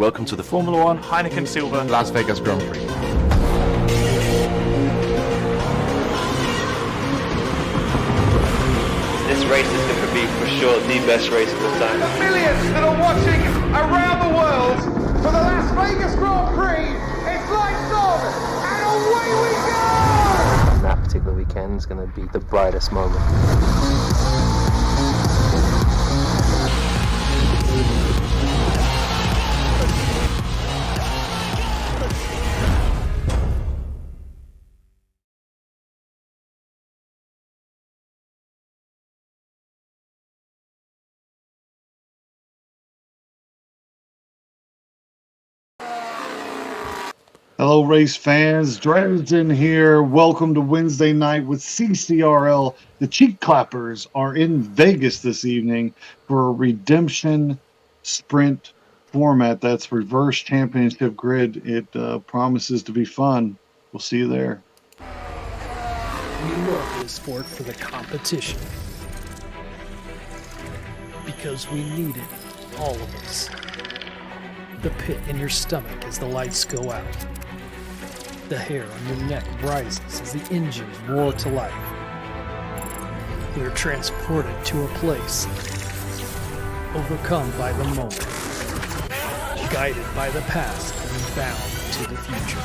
Welcome to the Formula One Heineken Silver Las Vegas Grand Prix. This race is going to be for sure the best race of the time. The millions that are watching around the world for the Las Vegas Grand Prix, it's lights on and away we go! That particular weekend is going to be the brightest moment. Hello, race fans. Dresden here. Welcome to Wednesday night with CCRL. The Cheek Clappers are in Vegas this evening for a redemption sprint format. That's reverse championship grid. It promises to be fun. We'll see you there. We love this sport for the competition. Because we need it, all of us. The pit in your stomach as the lights go out. The hair on your neck rises as the engines roar to life. We are transported to a place, overcome by the moment, guided by the past and bound to the future.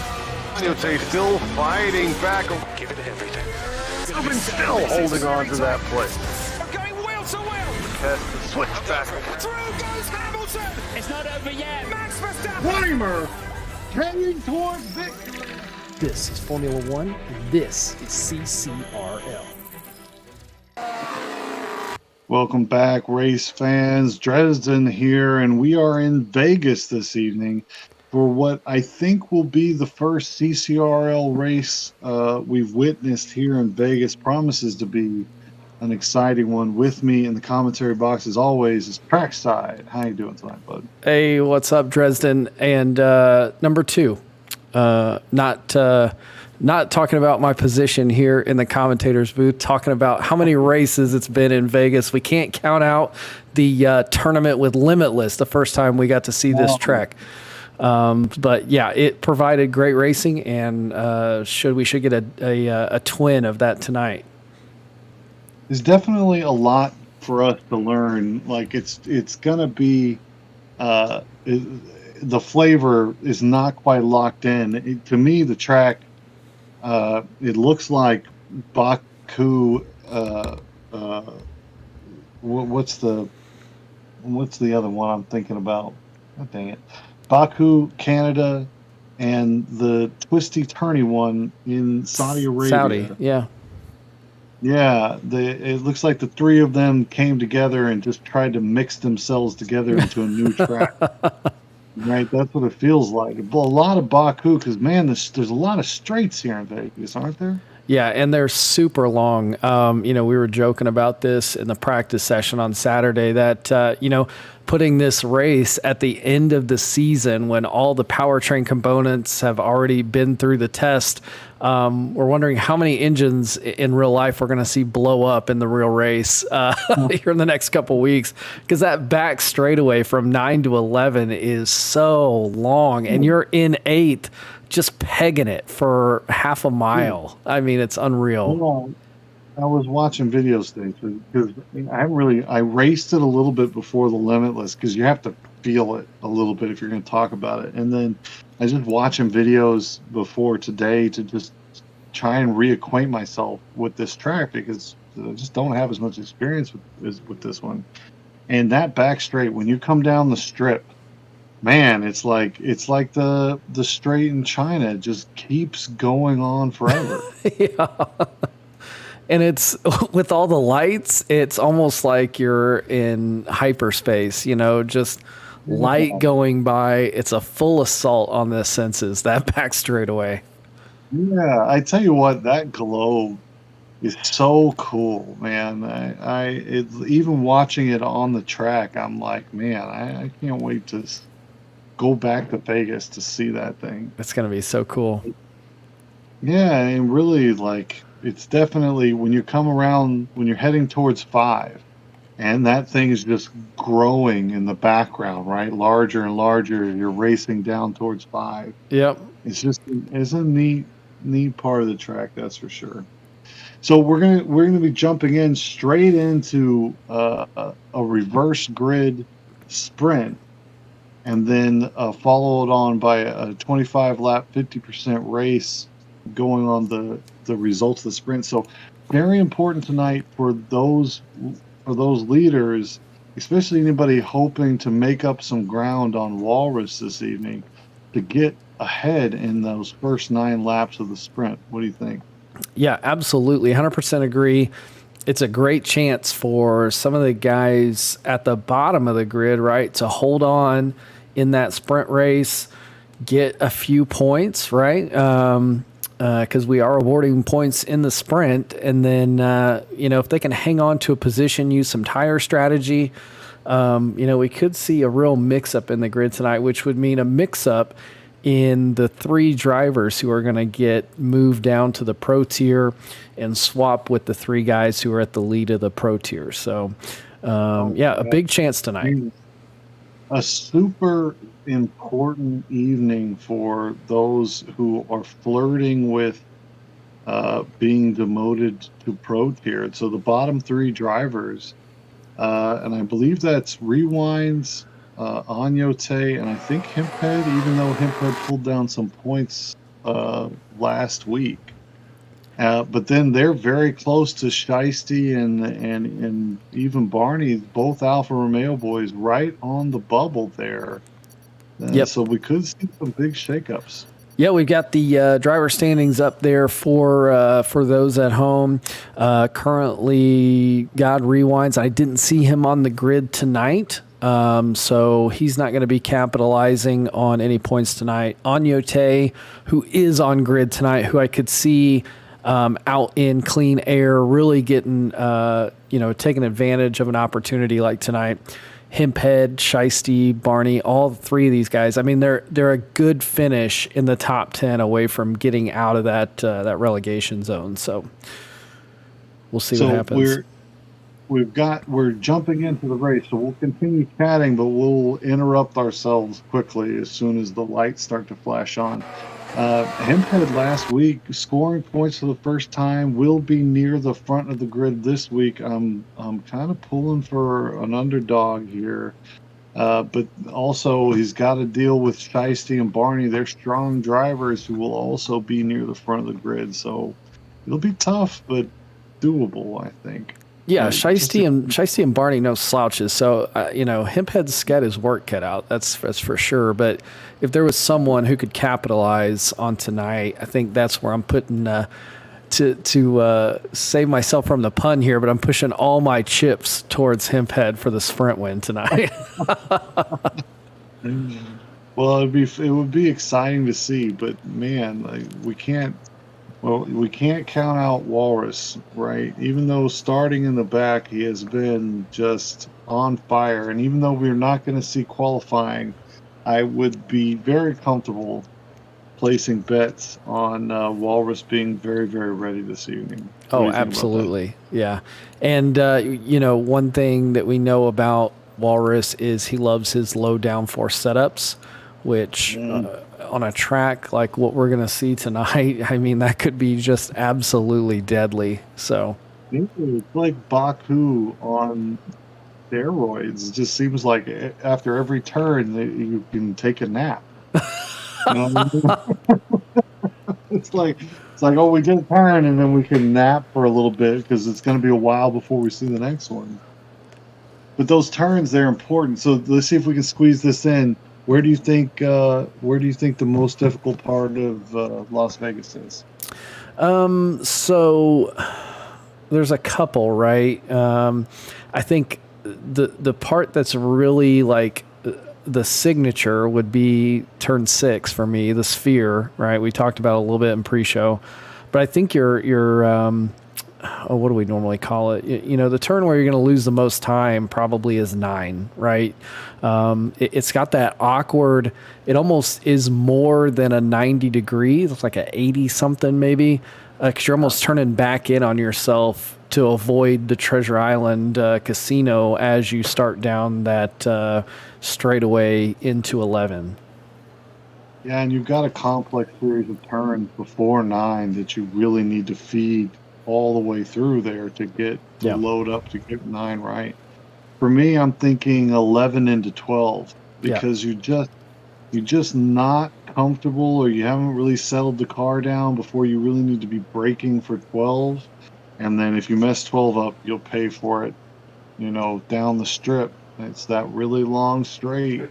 He's still fighting back. Give it everything. Still holding on to that place. Going wheel to wheel. Test the switch back. Through goes Hamilton. It's not over yet. Max Verstappen. Primer heading towards victory. This is Formula One, and this is CCRL. Welcome back, race fans. Dresden here, and we are in Vegas this evening for what I think will be the first CCRL race we've witnessed here in Vegas. Promises to be an exciting one. With me in the commentary box, as always, is Trackside. How you doing tonight, bud? Hey, what's up, Dresden? And number two, not talking about my position here in the commentator's booth, talking about how many races it's been in Vegas. We can't count out the tournament with Limitless, the first time we got to see this track. But yeah, it provided great racing, and we should get a twin of that tonight. There's definitely a lot for us to learn. Like it's gonna be the flavor is not quite locked in. To me, the track it looks like Baku. What's the other one I'm thinking about? Oh, dang it, Baku, Canada, and the twisty turny one in Saudi Arabia. Saudi, yeah. Yeah, it looks like the three of them came together and just tried to mix themselves together into a new track. Right, that's what it feels like. A lot of Baku, because, man, there's a lot of straights here in Vegas, aren't there? Yeah, and they're super long. We were joking about this in the practice session on Saturday that, putting this race at the end of the season when all the powertrain components have already been through the test, we're wondering how many engines in real life we're going to see blow up in the real race here in the next couple weeks, because that back straightaway from 9 to 11 is so long, and you're in 8th just pegging it for half a mile. I mean, it's unreal. Well, I was watching videos today because I raced it a little bit before the Limitless, because you have to feel it a little bit if you're going to talk about it. And then I just watching videos before today to just try and reacquaint myself with this track, because I just don't have as much experience with this one. And that back straight, when you come down the strip, man, it's like the straight in China. It just keeps going on forever. Yeah. And it's with all the lights, it's almost like you're in hyperspace, just light going by. It's a full assault on the senses, that back straightaway. Yeah, I tell you what, that globe is so cool, man. Even watching it on the track, I'm like, man, I can't wait to go back to Vegas to see that thing. It's going to be so cool. Yeah, and really, like, it's definitely when you come around, when you're heading towards 5, and that thing is just growing in the background, right? Larger and larger. You're racing down towards 5. Yep. It's a neat part of the track, that's for sure. So we're gonna be jumping in straight into a reverse grid sprint, and then followed on by a 25 lap 50% race going on the results of the sprint. So very important tonight for those leaders, especially anybody hoping to make up some ground on Walrus this evening, to get ahead in those first 9 laps of the sprint. What do you think? Yeah, absolutely. 100% agree. It's a great chance for some of the guys at the bottom of the grid, right, to hold on in that sprint race, get a few points, right? Because we are awarding points in the sprint. And then, if they can hang on to a position, use some tire strategy, we could see a real mix-up in the grid tonight, which would mean a mix-up in the 3 drivers who are going to get moved down to the pro tier and swap with the 3 guys who are at the lead of the pro tier. So, a big chance tonight. A super important evening for those who are flirting with being demoted to pro tier. So the bottom 3 drivers, and I believe that's Rewinds, Anyote, and I think Himphead, even though Himphead pulled down some points last week. But then they're very close to Shiesty and even Barney, both Alfa Romeo boys, right on the bubble there. Yep. So we could see some big shakeups. Yeah, we've got the driver standings up there for those at home. Currently, God Rewinds. I didn't see him on the grid tonight, so he's not going to be capitalizing on any points tonight. Anyote, who is on grid tonight, who I could see out in clean air, really getting taking advantage of an opportunity like tonight. Himphead, Shiesty, Barney, all 3 of these guys. I mean, they're a good finish in the top 10 away from getting out of that relegation zone. So we'll see what happens. We're jumping into the race, so we'll continue chatting, but we'll interrupt ourselves quickly as soon as the lights start to flash on. Himphead last week scoring points for the first time, will be near the front of the grid this week. I'm kind of pulling for an underdog here, but also he's got to deal with Shiesty and Barney. They're strong drivers who will also be near the front of the grid, so it'll be tough but doable, I think. Yeah, Shiesty and Barney, no slouches. So, Himphead's got his work cut out. That's for sure. But if there was someone who could capitalize on tonight, I think that's where I'm putting to save myself from the pun here. But I'm pushing all my chips towards Himphead for the sprint win tonight. Well, it would be exciting to see, but man, we can't count out Walrus, right? Even though starting in the back, he has been just on fire. And even though we're not going to see qualifying, I would be very comfortable placing bets on Walrus being very, very ready this evening. Oh, absolutely. Yeah. And, one thing that we know about Walrus is he loves his low downforce setups, which on a track like what we're going to see tonight, I mean, that could be just absolutely deadly. So it's like Baku on steroids. It just seems like after every turn you can take a nap. It's like, oh, we get a turn and then we can nap for a little bit because it's going to be a while before we see the next one. But those turns, they're important. So let's see if we can squeeze this in. Where do you think the most difficult part of Las Vegas is? So there's a couple, right? I think the part that's really like the signature would be turn 6 for me, the sphere, right? We talked about it a little bit in pre-show, but I think what do we normally call it? The turn where you're going to lose the most time probably is 9, right? It's got that awkward, it almost is more than a 90 degree. It's like a 80 something maybe. because you're almost turning back in on yourself to avoid the Treasure Island casino as you start down that straightaway into 11. Yeah, and you've got a complex series of turns before 9 that you really need to feed all the way through there to get to load up to get 9 right. For me, I'm thinking 11 into 12 because you're just not comfortable, or you haven't really settled the car down before you really need to be braking for 12. And then if you mess 12 up, you'll pay for it, down the strip. It's that really long straight.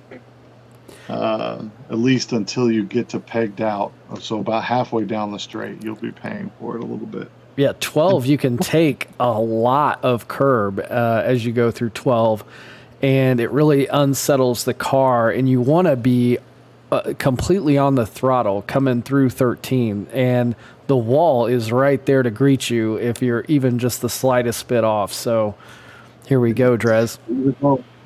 At least until you get to pegged out. So about halfway down the straight, you'll be paying for it a little bit. Yeah, 12, you can take a lot of curb as you go through 12, and it really unsettles the car, and you want to be completely on the throttle coming through 13, and the wall is right there to greet you if you're even just the slightest bit off. So here we go, Drez.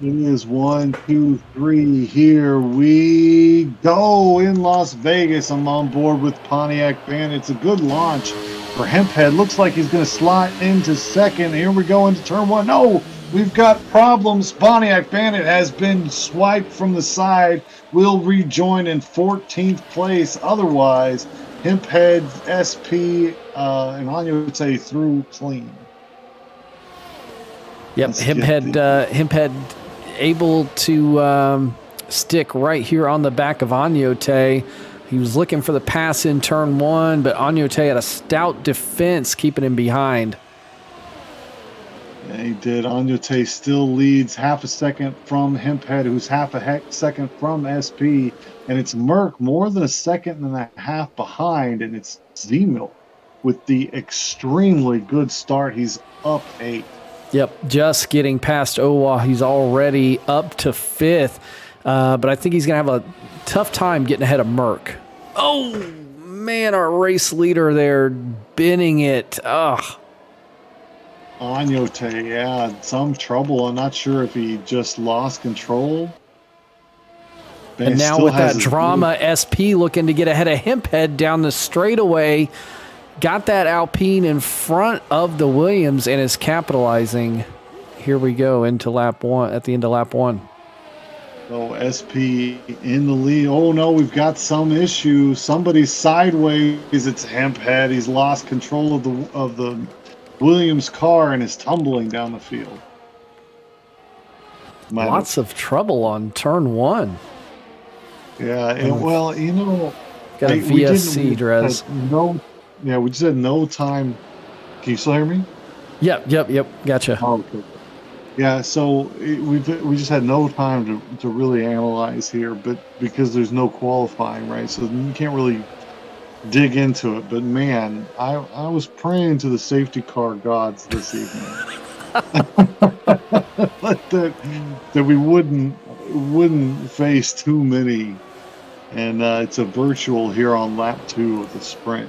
It is 1, 2, 3. Here we go in Las Vegas. I'm on board with Pontiac Bandit. It's a good launch for Hemphead. Looks like he's going to slide into second. Here we go into turn 1. No, we've got problems. Pontiac Bandit has been swiped from the side. Will rejoin in 14th place. Otherwise, Hemphead, SP, and Anya would say through clean. Yep, Hemphead able to stick right here on the back of Agnote. He was looking for the pass in turn 1, but Agnote had a stout defense keeping him behind. Yeah, he did. Agnote still leads half a second from Hemphead, who's half a second from SP, and it's Merck more than a second and a half behind, and it's Zemil with the extremely good start. He's up 8. Yep, just getting past Owa. He's already up to 5th, but I think he's going to have a tough time getting ahead of Merck. Oh, man, our race leader there, binning it. Ugh. Agnote, yeah, some trouble. I'm not sure if he just lost control. And now with that drama, SP looking to get ahead of Hemphead down the straightaway. Got that Alpine in front of the Williams and is capitalizing. Here we go into lap 1, at the end of lap 1. So SP in the lead. Oh no, we've got some issue. Somebody's sideways. It's Hemphead. He's lost control of the Williams car and is tumbling down the field. Lots of trouble on turn 1. Yeah, and, well, got a VSC, Drez. We just had no time. Can you still hear me? Yep. Gotcha. Oh, okay. Yeah, so we just had no time to really analyze here, but because there's no qualifying, right? So you can't really dig into it. But man, I was praying to the safety car gods this evening that we wouldn't face too many, and it's a virtual here on lap 2 of the sprint.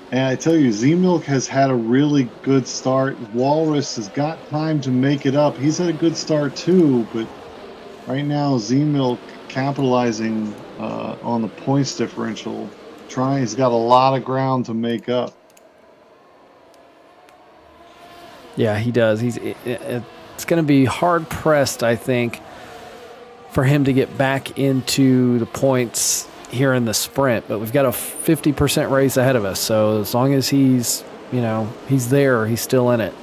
And I tell you, Z-Milk has had a really good start. Walrus has got time to make it up. He's had a good start too, but right now Z-Milk capitalizing on the points differential. He's got a lot of ground to make up. Yeah, he does. It's going to be hard pressed, I think, for him to get back into the points here in the sprint, but we've got a 50% race ahead of us, so as long as he's there, he's still in it.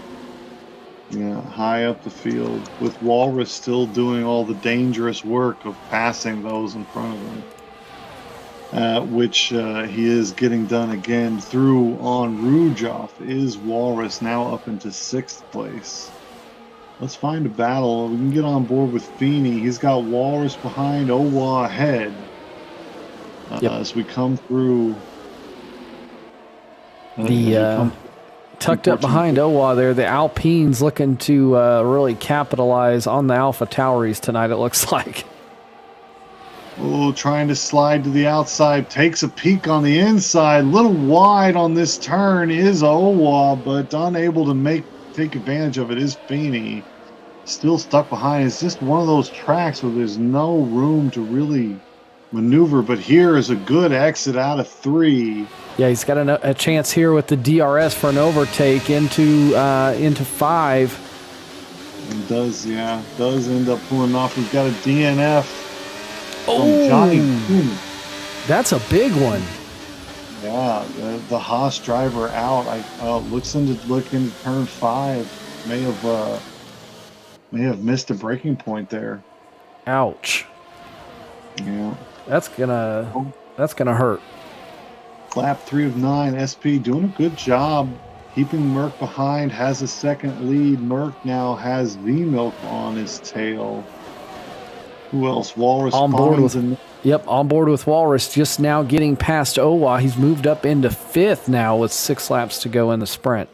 Yeah, high up the field, with Walrus still doing all the dangerous work of passing those in front of him, which he is getting done again through on Rujoff. Is Walrus now up into 6th place? Let's find a battle. We can get on board with Feeney. He's got Walrus behind, Owa ahead. As we come through tucked up behind Owa there, the Alpine's looking to really capitalize on the Alpha Tauris tonight, it looks like. Oh, trying to slide to the outside, takes a peek on the inside, little wide on this turn is Owa, but unable to take advantage of it is Feeney. Still stuck behind. It's just one of those tracks where there's no room to really maneuver, but here is a good exit out of 3. Yeah, he's got a chance here with the DRS for an overtake into 5. And does end up pulling off. We've got a DNF from Johnny Coon. That's a big one. Yeah, the Haas driver out. Looks into turn 5. May have missed a braking point there. Ouch. Yeah, That's gonna hurt. lap 3 of 9. SP doing a good job keeping Merck behind. Has a second lead. Merck now has V-Milk on his tail. Who else? Walrus On board with and on board with Walrus, just now getting past Owa. He's moved up into 5th now with 6 laps to go in the sprint.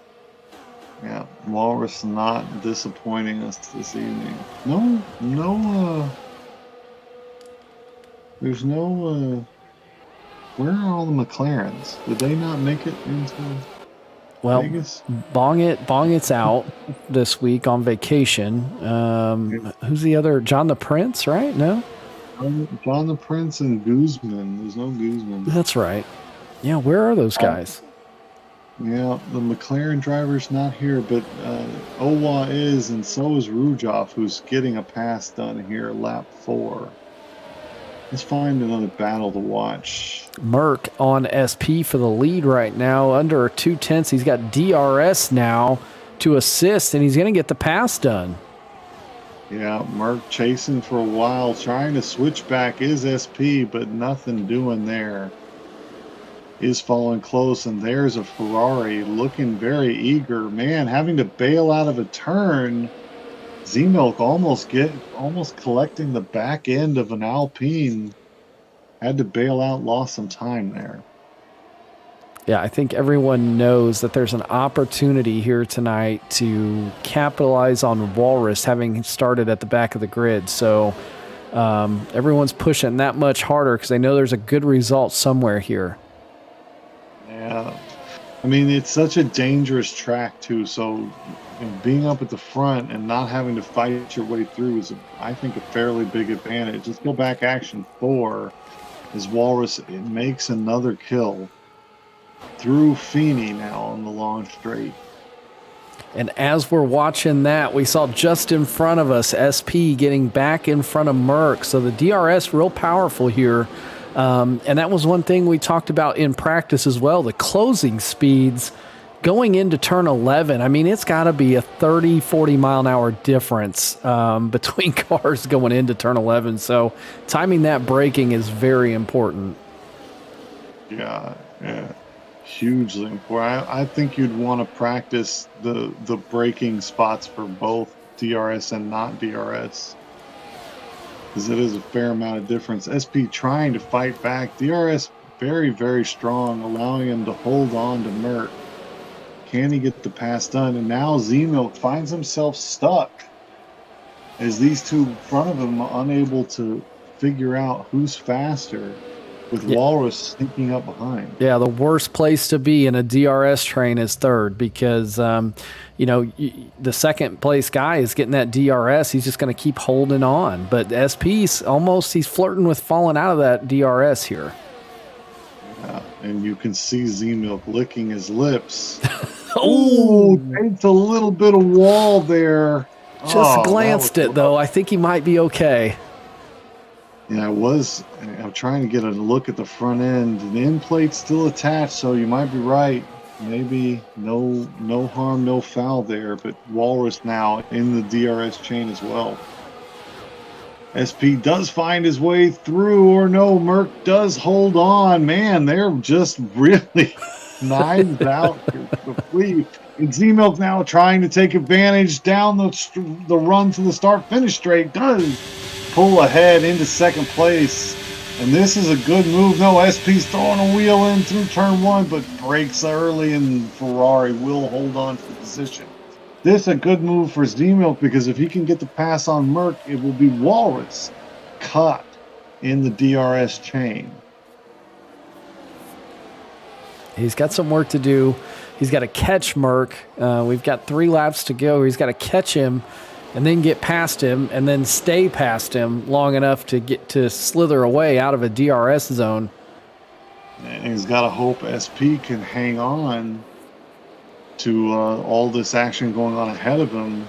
yeah, Walrus not disappointing us this evening. There's no where are all the McLarens? Did they not make it into Vegas? Bongit's out this week on vacation. Who's the other? John the Prince, right? No? John the Prince and Guzman. There's no Guzman. That's right. Yeah, where are those guys? Yeah, the McLaren driver's not here, but Owa is, and so is Rujoff, who's getting a pass done here, lap 4. Let's find another battle to watch. Merck on SP for the lead right now, under 2/10. He's got DRS now to assist, and he's going to get the pass done. Yeah, Merck chasing for a while, trying to switch back is SP, but nothing doing there. Is following close, and there's a Ferrari looking very eager. Man, having to bail out of a turn. Z-Milk almost collecting the back end of an Alpine. Had to bail out, lost some time there. Yeah, I think everyone knows that there's an opportunity here tonight to capitalize on Walrus having started at the back of the grid. So everyone's pushing that much harder because they know there's a good result somewhere here. Yeah. I mean, it's such a dangerous track, too. So being up at the front and not having to fight your way through is, I think, a fairly big advantage. Let's go back action 4 as Walrus makes another kill through Feeney now on the long straight. And as we're watching that, we saw just in front of us SP getting back in front of Merck. So the DRS real powerful here. And that was one thing we talked about in practice as well, the closing speeds going into turn 11. I mean, it's got to be a 30, 40 mile an hour difference between cars going into turn 11. So timing that braking is very important. Yeah. Hugely important. I think you'd want to practice the braking spots for both DRS and not DRS, because it is a fair amount of difference. SP trying to fight back. DRS very, very strong, allowing him to hold on to Merck. Can he get the pass done? And now Z-Milk finds himself stuck as these two in front of him are unable to figure out who's faster, with Walrus sneaking up behind. Yeah, the worst place to be in a DRS train is third because, the second place guy is getting that DRS. He's just going to keep holding on. But SP's he's flirting with falling out of that DRS here. Yeah, and you can see Z-Milk licking his lips. Oh, takes a little bit of wall there. Just glanced it, though. I think he might be okay. Yeah, I'm trying to get a look at the front end. The end plate's still attached, so you might be right. Maybe no harm, no foul there, but Walrus now in the DRS chain as well. SP does find his way through, or no, Merck does hold on. Man, they're just really knives out here. And Z-Milk now trying to take advantage down the run to the start-finish straight. Does pull ahead into second place. And this is a good move. No, SP's throwing a wheel in through turn 1, but breaks early, and Ferrari will hold on to the position. This is a good move for Z-Milk, because if he can get the pass on Merck, it will be Walrus caught in the DRS chain. He's got some work to do. He's got to catch Merck. We've got 3 laps to go. He's got to catch him and then get past him and then stay past him long enough to get to slither away out of a DRS zone. And he's got to hope SP can hang on to all this action going on ahead of him,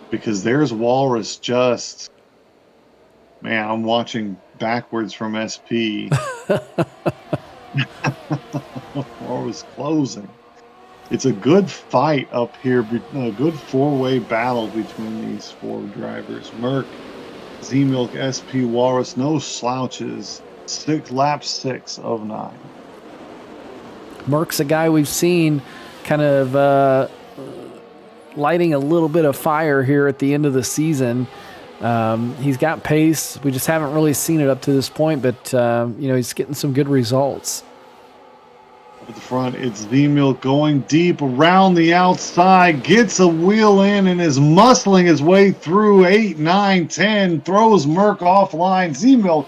because there's Walrus just... Man, I'm watching backwards from SP. Walrus closing. It's a good fight up here, a good four-way battle between these four drivers. Merc, Z-Milk, SP, Walrus, no slouches. Lap 6 of 9. Merc's a guy we've seen kind of lighting a little bit of fire here at the end of the season. He's got pace. We just haven't really seen it up to this point, but he's getting some good results. At the front, it's Z-Milk going deep around the outside, gets a wheel in and is muscling his way through 8, 9, 10, throws Merc offline. Z-Milk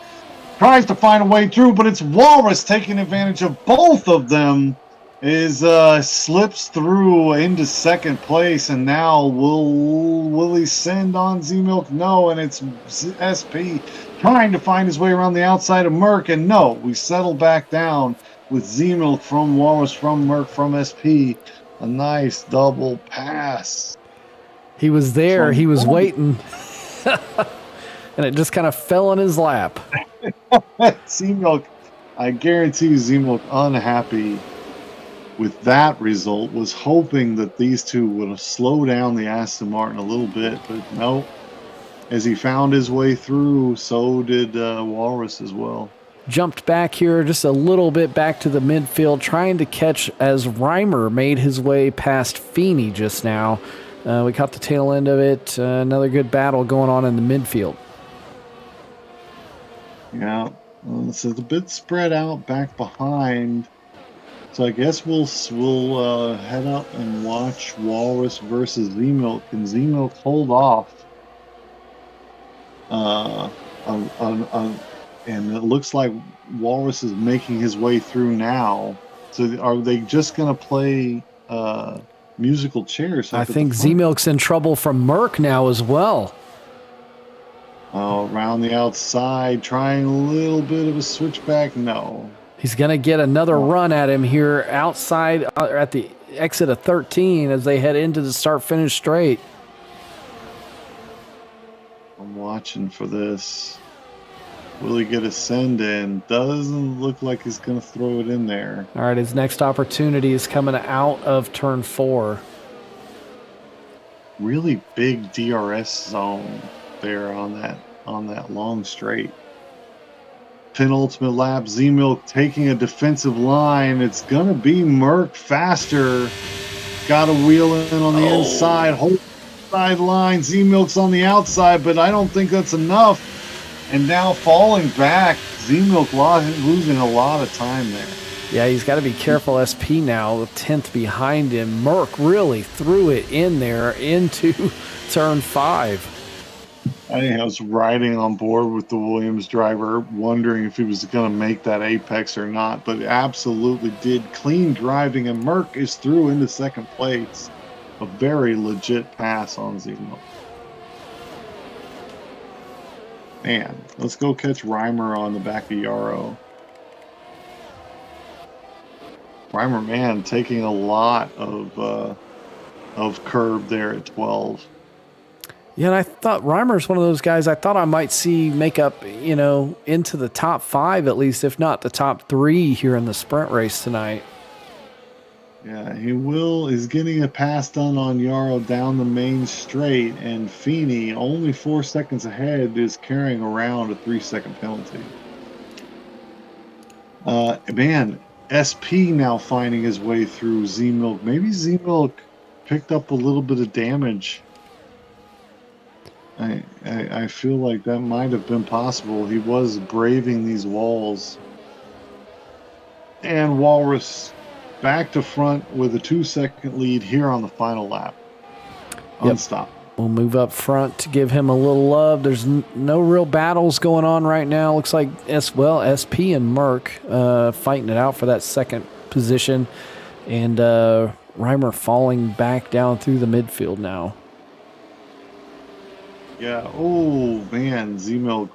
tries to find a way through, but it's Walrus taking advantage of both of them. Slips through into second place, and now will he send on Z-Milk? No, and it's SP trying to find his way around the outside of Merc, and no, we settle back down with Z-Milk from Walrus, from Merc, from SP. A nice double pass. He was there, he was waiting, and it just kind of fell in his lap. Z-Milk, I guarantee Z-Milk unhappy with that result, was hoping that these two would slow down the Aston Martin a little bit, but no. As he found his way through, so did Walrus as well. Jumped back here just a little bit back to the midfield, trying to catch as Reimer made his way past Feeney just now. We caught the tail end of it. Another good battle going on in the midfield. Yeah, it's a bit spread out back behind. So I guess we'll head up and watch Walrus versus Z-Milk. Can Z-Milk hold off? And it looks like Walrus is making his way through now. So are they just going to play musical chairs? I think Z-Milk's in trouble from Merc now as well. Around the outside, trying a little bit of a switchback. No. He's going to get another run at him here outside at the exit of 13 as they head into the start-finish straight. I'm watching for this. Will he get a send in? Doesn't look like he's going to throw it in there. All right, his next opportunity is coming out of turn 4. Really big DRS zone there on that long straight. Penultimate lap, Z-Milk taking a defensive line. It's going to be Merc faster. Got a wheel in on the inside. Hold side line. Z-Milk's on the outside, but I don't think that's enough. And now falling back, Z-Milk losing a lot of time there. Yeah, he's got to be careful. SP now, 10th behind him. Merc really threw it in there into turn 5. I think I was riding on board with the Williams driver, wondering if he was going to make that apex or not, but absolutely did. Clean driving, and Merc is through into second place. A very legit pass on Z-Milk. Man, let's go catch Reimer on the back of Yarrow. Reimer, man, taking a lot of curb there at 12. Yeah, and I thought Reimer's one of those guys I thought I might see make up, into the top 5 at least, if not the top 3 here in the sprint race tonight. Yeah, he will. He's getting a pass done on Yarrow down the main straight, and Feeney, only 4 seconds ahead, is carrying around a 3-second penalty. Man, SP now finding his way through Z-Milk. Maybe Z-Milk picked up a little bit of damage. I feel like that might have been possible. He was braving these walls. And Walrus back to front with a 2-second lead here on the final lap. Unstopped. We'll move up front to give him a little love. There's no real battles going on right now. Looks like SP and Merc fighting it out for that second position. And Reimer falling back down through the midfield now. Yeah. Oh man, Z-Milk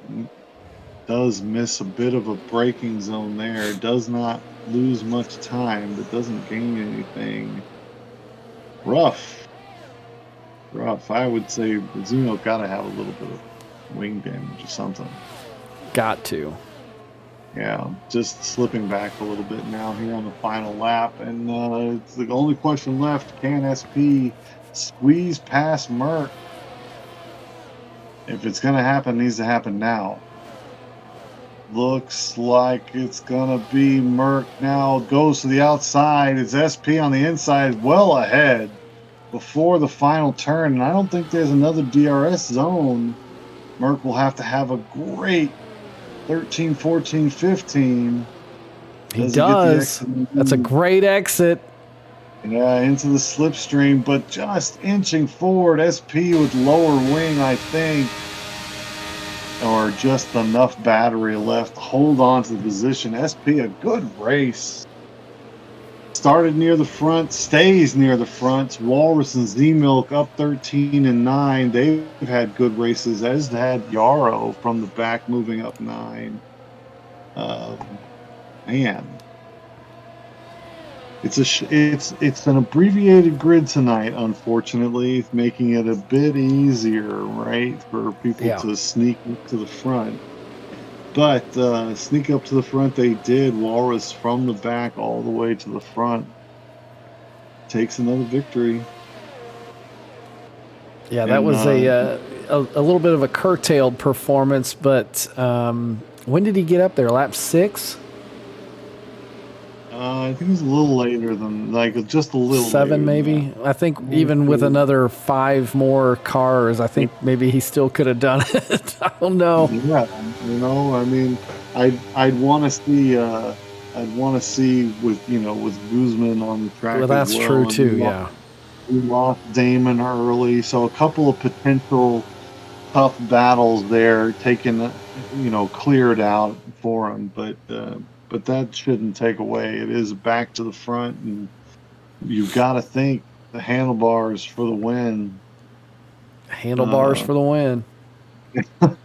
does miss a bit of a braking zone there. Does not lose much time, but doesn't gain anything. Rough. Rough. I would say Z-Milk got to have a little bit of wing damage or something. Got to. Yeah, just slipping back a little bit now here on the final lap. And it's the only question left. Can SP squeeze past Merck? If it's going to happen, it needs to happen now. Looks like it's going to be Merck now. Goes to the outside. It's SP on the inside, well ahead before the final turn. And I don't think there's another DRS zone. Merck will have to have a great 13, 14, 15. He does. That's a great exit. Yeah, into the slipstream, but just inching forward. SP with lower wing, I think. Or just enough battery left to hold on to the position. SP, a good race. Started near the front, stays near the front. Walrus and Z-Milk up 13 and 9. They've had good races, as had Yarrow from the back moving up 9. Man. It's an abbreviated grid tonight, unfortunately, making it a bit easier, right, for people to sneak to the front. But sneak up to the front they did. Walrus from the back all the way to the front takes another victory. Yeah, that was a little bit of a curtailed performance, but when did he get up there? Lap 6? I think it was a little later than, just a little 7 maybe. I think even with another 5 more cars, I think maybe he still could have done it. I don't know. Yeah, I mean, I'd want to see with Guzman on the track. Well, that's true too. Yeah, we lost Damon early, so a couple of potential tough battles there taken, cleared out for him, but that shouldn't take away. It is back to the front, and you've got to think the handlebars for the win. Handlebars for the win. I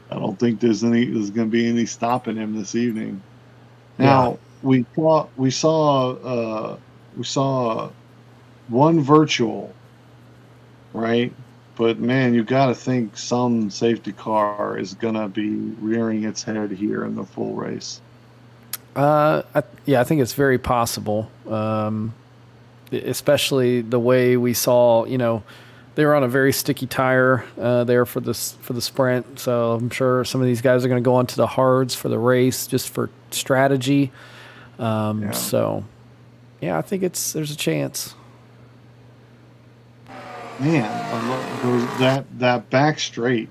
don't think there's going to be any stopping him this evening. Now we saw one virtual, right? But man, you got to think some safety car is going to be rearing its head here in the full race. I think it's very possible. Especially the way we saw, they were on a very sticky tire there for the sprint. So I'm sure some of these guys are going to go onto the hards for the race just for strategy. So I think there's a chance. Man, that back straight,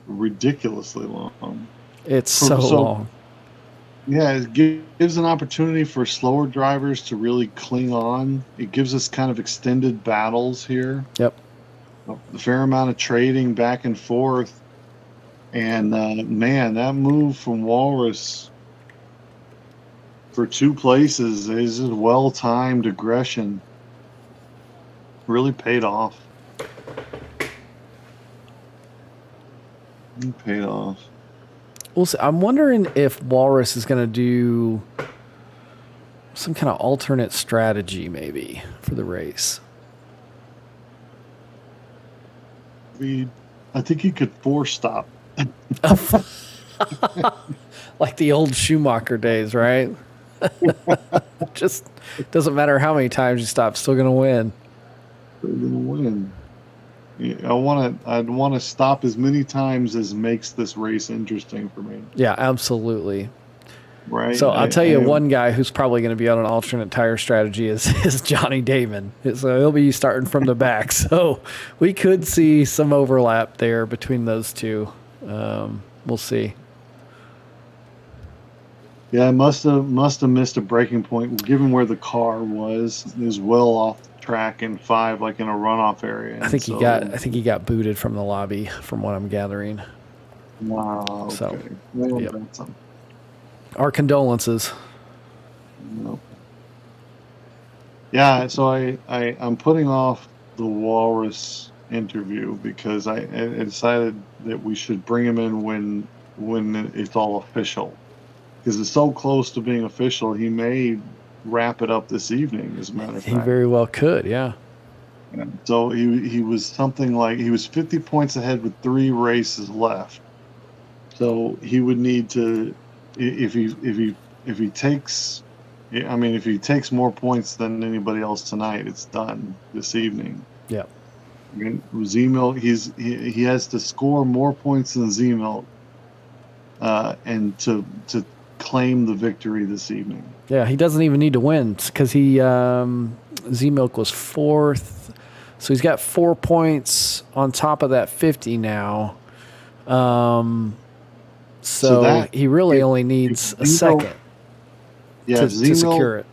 ridiculously long. It's so long. Yeah, it gives an opportunity for slower drivers to really cling on. It gives us kind of extended battles here. Yep. A fair amount of trading back and forth. And, man, that move from Walrus for 2 places is a well-timed aggression. Really paid off. Well, I'm wondering if Walrus is going to do some kind of alternate strategy maybe for the race. I think he could force stop. Like the old Schumacher days, right? Just doesn't matter how many times you stop, still going to win. They're gonna win. I'd want to stop as many times as makes this race interesting for me. Yeah, absolutely. Right. So I'll tell you one guy who's probably going to be on an alternate tire strategy is Johnny Damon. So he'll be starting from the back. So we could see some overlap there between those two. We'll see. Yeah, I must have missed a breaking point given where the car was. It was well off track in 5, like in a runoff area. I think he got booted from the lobby, from what I'm gathering. Wow. Okay. So, well, our condolences. No. Yeah, so I'm putting off the Walrus interview because I decided that we should bring him in when it's all official. Because it's so close to being official, he may wrap it up this evening, as a matter of fact. He very well could, yeah. So he was something like, he was 50 points ahead with 3 races left. So he would need to, if he takes, I mean, if he takes more points than anybody else tonight, it's done this evening. Yeah. Z-Milk, he has to score more points than Z-Milk, and to claim the victory this evening. Yeah, he doesn't even need to win because he Z-Milk was 4th, so he's got 4 points on top of that 50 now. So that, he really only needs a second to secure it.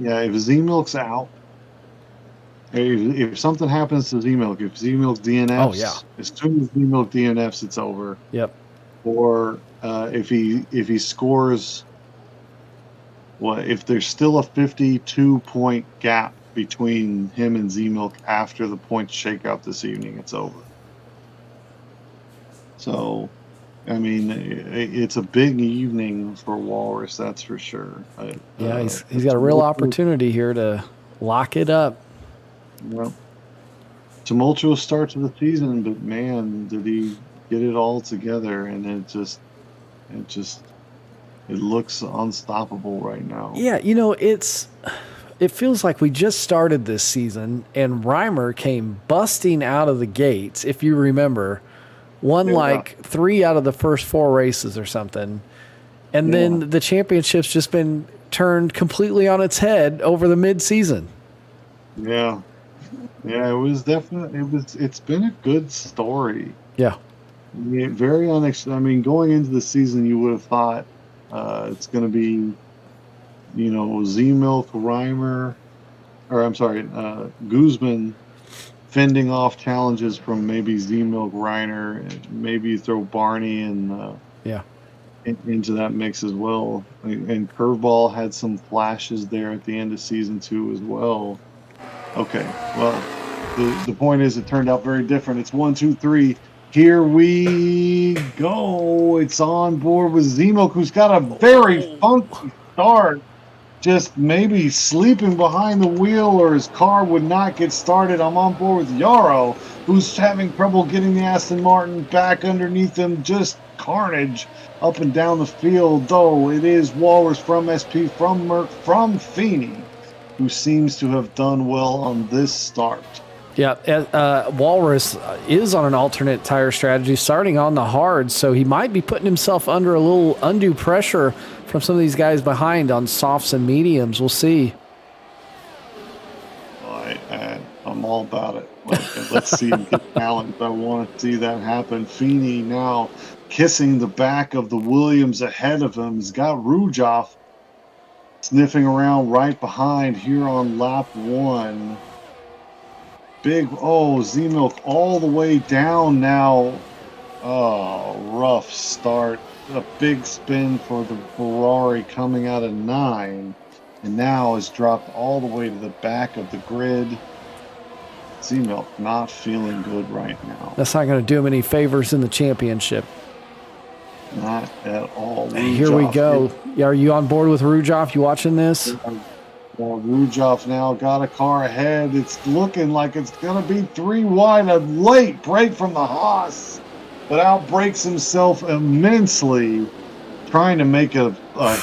Yeah, if Z-Milk's out, if something happens to Z-Milk, if Z-Milk DNFs, as soon as Z-Milk DNFs, it's over. Yep. Or if he scores, if there's still a 52-point gap between him and Z-Milk after the points shake out this evening, it's over. So, I mean, it's a big evening for Walrus, that's for sure. Yeah, he's got a real opportunity here to lock it up. Well, tumultuous start to the season, but man, did he get it all together, and it looks unstoppable right now. Yeah, it feels like we just started this season and Reimer came busting out of the gates, if you remember, won like 3 out of the first 4 races or something, and then the championship's just been turned completely on its head over the mid-season. Yeah, it was definitely, it's been a good story. Yeah. Very unexpected. I mean, going into the season, you would have thought it's going to be, Z-Milk, Reimer, or I'm sorry, Guzman fending off challenges from maybe Z-Milk, Reiner, maybe you throw Barney and into that mix as well. And Curveball had some flashes there at the end of season 2 as well. Okay, well, the point is, it turned out very different. It's 1, 2, 3. Here we go. It's on board with Z-Milk, who's got a very funky start. Just maybe sleeping behind the wheel, or his car would not get started. I'm on board with Yarrow, who's having trouble getting the Aston Martin back underneath him. Just carnage up and down the field, though. It is Walrus from SP, from Merck, from Feeney, who seems to have done well on this start. Yeah, Walrus is on an alternate tire strategy, starting on the hard, so he might be putting himself under a little undue pressure from some of these guys behind on softs and mediums. We'll see. I'm all about it. Let's see him get talent. I want to see that happen. Feeney now kissing the back of the Williams ahead of him. He's got Rujoff sniffing around right behind here on lap 1. Z-Milk all the way down now. Oh, rough start. A big spin for the Ferrari coming out of 9. And now is dropped all the way to the back of the grid. Z-Milk not feeling good right now. That's not going to do him any favors in the championship. Not at all. Here we go. Are you on board with Rujoff? You watching this? Well, Rujoff now got a car ahead. It's looking like it's going to be 3 wide. A late break from the Haas, but outbreaks himself immensely, trying to make a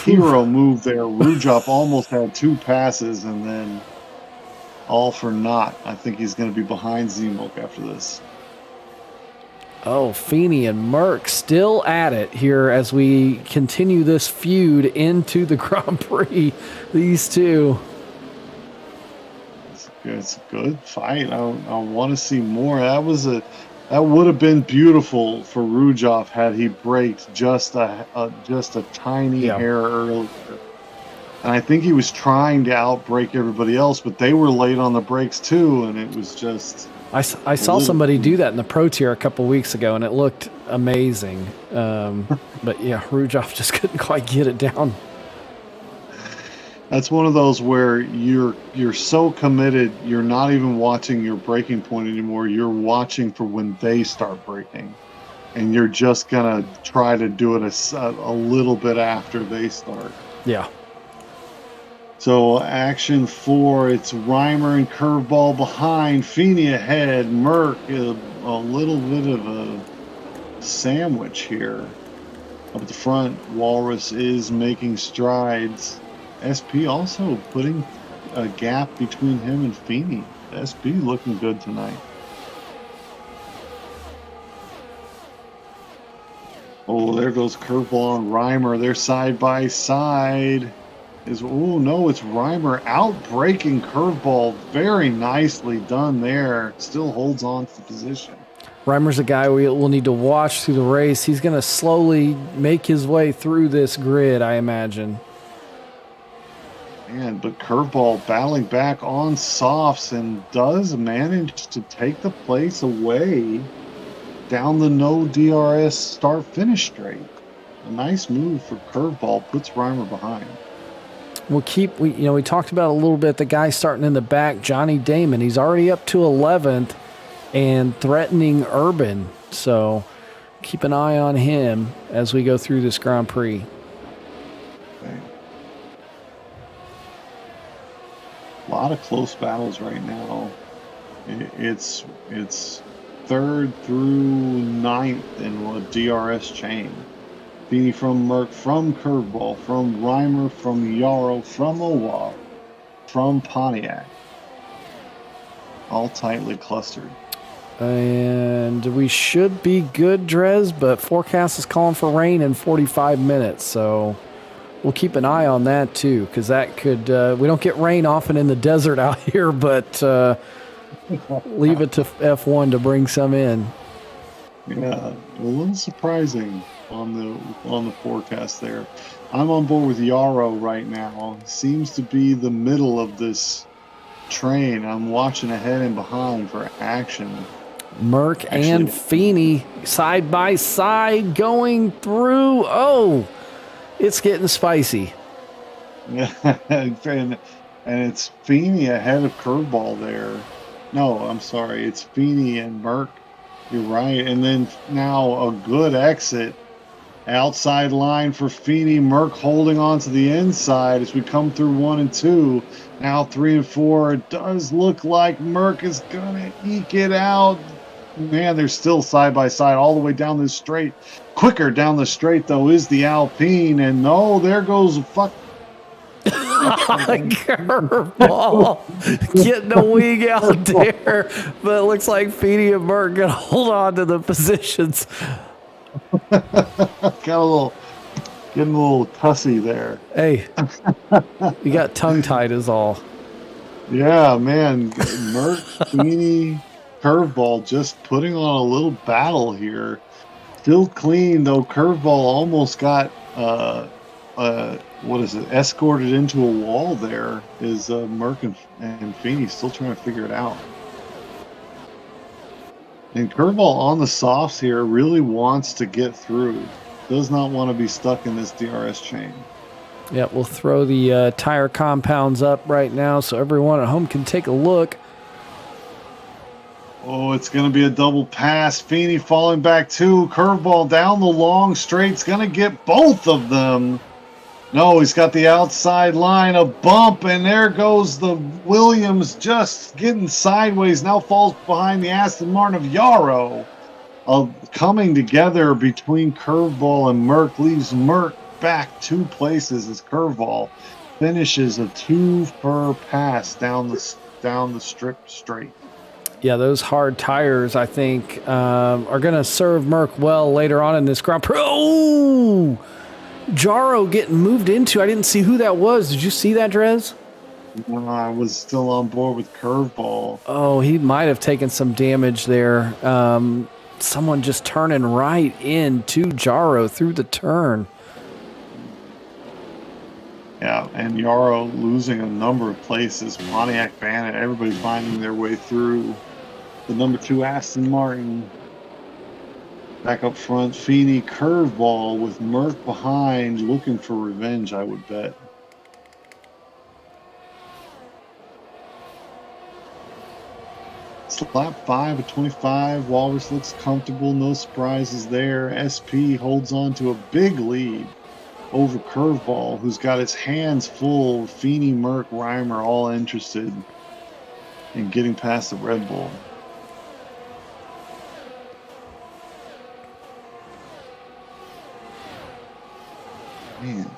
hero move there. Rujoff almost had 2 passes, and then all for naught. I think he's going to be behind Z-Milk after this. Oh, Feeney and Merck still at it here as we continue this feud into the Grand Prix. These two. It's a good fight. I want to see more. That would have been beautiful for Rujoff had he braked just a tiny hair earlier. And I think he was trying to outbrake everybody else, but they were late on the brakes too, and it was just. I saw somebody do that in the Pro Tier a couple weeks ago, and it looked amazing. But yeah, Rujoff just couldn't quite get it down. That's one of those where you're so committed, you're not even watching your braking point anymore. You're watching for when they start braking, and you're just gonna try to do it a little bit after they start. Yeah. So action 4, it's Reimer and Curveball behind, Feeney ahead, Merck a little bit of a sandwich here. Up at the front, Walrus is making strides. SP also putting a gap between him and Feeney. SP looking good tonight. Oh, there goes Curveball and Reimer. They're side by side. Oh no, it's Reimer out-braking Curveball. Very nicely done there. Still holds on to the position. Reimer's a guy we'll need to watch through the race. He's going to slowly make his way through this grid, I imagine. Man, but Curveball battling back on softs and does manage to take the place away down the no DRS start-finish straight. A nice move for Curveball, puts Reimer behind. We talked about a little bit the guy starting in the back, Johnny Damon. He's already up to 11th and threatening Urban. So keep an eye on him as we go through this Grand Prix. Okay. A lot of close battles right now. It's 3rd through 9th in a DRS chain. Feeney from Merck, from Curveball, from Reimer, from Yarrow, from Owab, from Pontiac. All tightly clustered. And we should be good, Drez, but forecast is calling for rain in 45 minutes. So we'll keep an eye on that too, because that could, we don't get rain often in the desert out here, but leave it to F1 to bring some in. Yeah, a little surprising on the forecast there. I'm on board with Yarrow right now. Seems to be the middle of this train. I'm watching ahead and behind for action. Merck and Feeney side by side going through. Oh, it's getting spicy. Yeah, and it's Feeney ahead of Curveball there. No, I'm sorry. It's Feeney and Merck. You're right. And then now a good exit. Outside line for Feeney. Merck holding on to the inside as we come through 1 and 2. Now 3 and 4. It does look like Merck is going to eke it out. Man, they're still side by side all the way down this straight. Quicker down the straight, though, is the Alpine. And no, there goes Curveball getting a wing out there, but it looks like Feeney and Merck gonna hold on to the positions. Getting a little cussy there. Hey, you got tongue tied is all. Yeah, man. Merck, Feeney, Curveball just putting on a little battle here. Still clean, though. Curveball almost got escorted into a wall there. Is Merck and Feeney still trying to figure it out. And Curveball on the softs here really wants to get through. Does not want to be stuck in this DRS chain. Yeah, we'll throw the tire compounds up right now so everyone at home can take a look. Oh, it's going to be a double pass. Feeney falling back too. Curveball down the long straight's going to get both of them. No, he's got the outside line, a bump, and there goes the Williams just getting sideways. Now falls behind the Aston Martin of Yarrow. Coming together between Curveball and Merck leaves Merck back 2 places as Curveball finishes a 2-fur pass down the strip straight. Yeah, those hard tires, I think, are going to serve Merck well later on in this Grand Prix. Oh! Jarro getting moved into. I didn't see who that was. Did you see that, Drez? When I was still on board with Curveball. Oh, he might have taken some damage there. Someone just turning right into Jarro through the turn. Yeah, and Yarrow losing a number of places. Pontiac Bandit, everybody finding their way through. The number 2 Aston Martin. Back up front, Feeney, Curveball with Merck behind, looking for revenge, I would bet. lap 5 of 25. Walrus looks comfortable, no surprises there. SP holds on to a big lead over Curveball, who's got his hands full. Feeney, Merck, Reimer all interested in getting past the Red Bull. Man.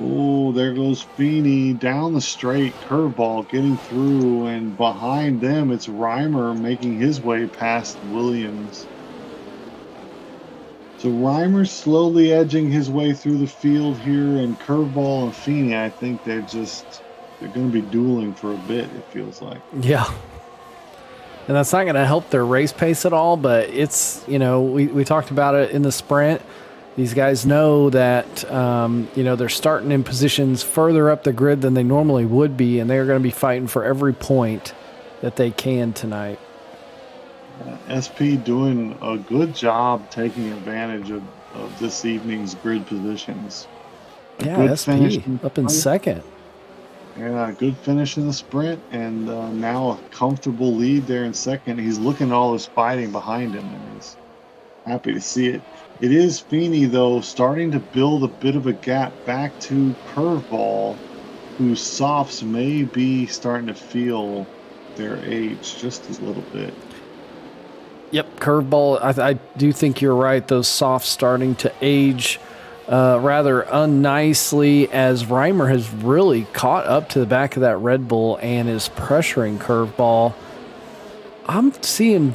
Oh, there goes Feeney down the straight. Curveball getting through, and behind them it's Reimer making his way past Williams. So Reimer's slowly edging his way through the field here, and Curveball and Feeney, I think they're going to be dueling for a bit, it feels like. Yeah. And that's not going to help their race pace at all, but it's, we talked about it in the sprint. These guys know that, they're starting in positions further up the grid than they normally would be, and they're going to be fighting for every point that they can tonight. SP doing a good job taking advantage of this evening's grid positions. Yeah, SP up in second. Yeah, good finish in the sprint, and now a comfortable lead there in second. He's looking at all this fighting behind him, and he's happy to see it. It is Feeney, though, starting to build a bit of a gap back to Curveball, whose softs may be starting to feel their age just a little bit. Yep, Curveball, I do think you're right. Those softs starting to age rather unnicely, as Reimer has really caught up to the back of that Red Bull and is pressuring Curveball. I'm seeing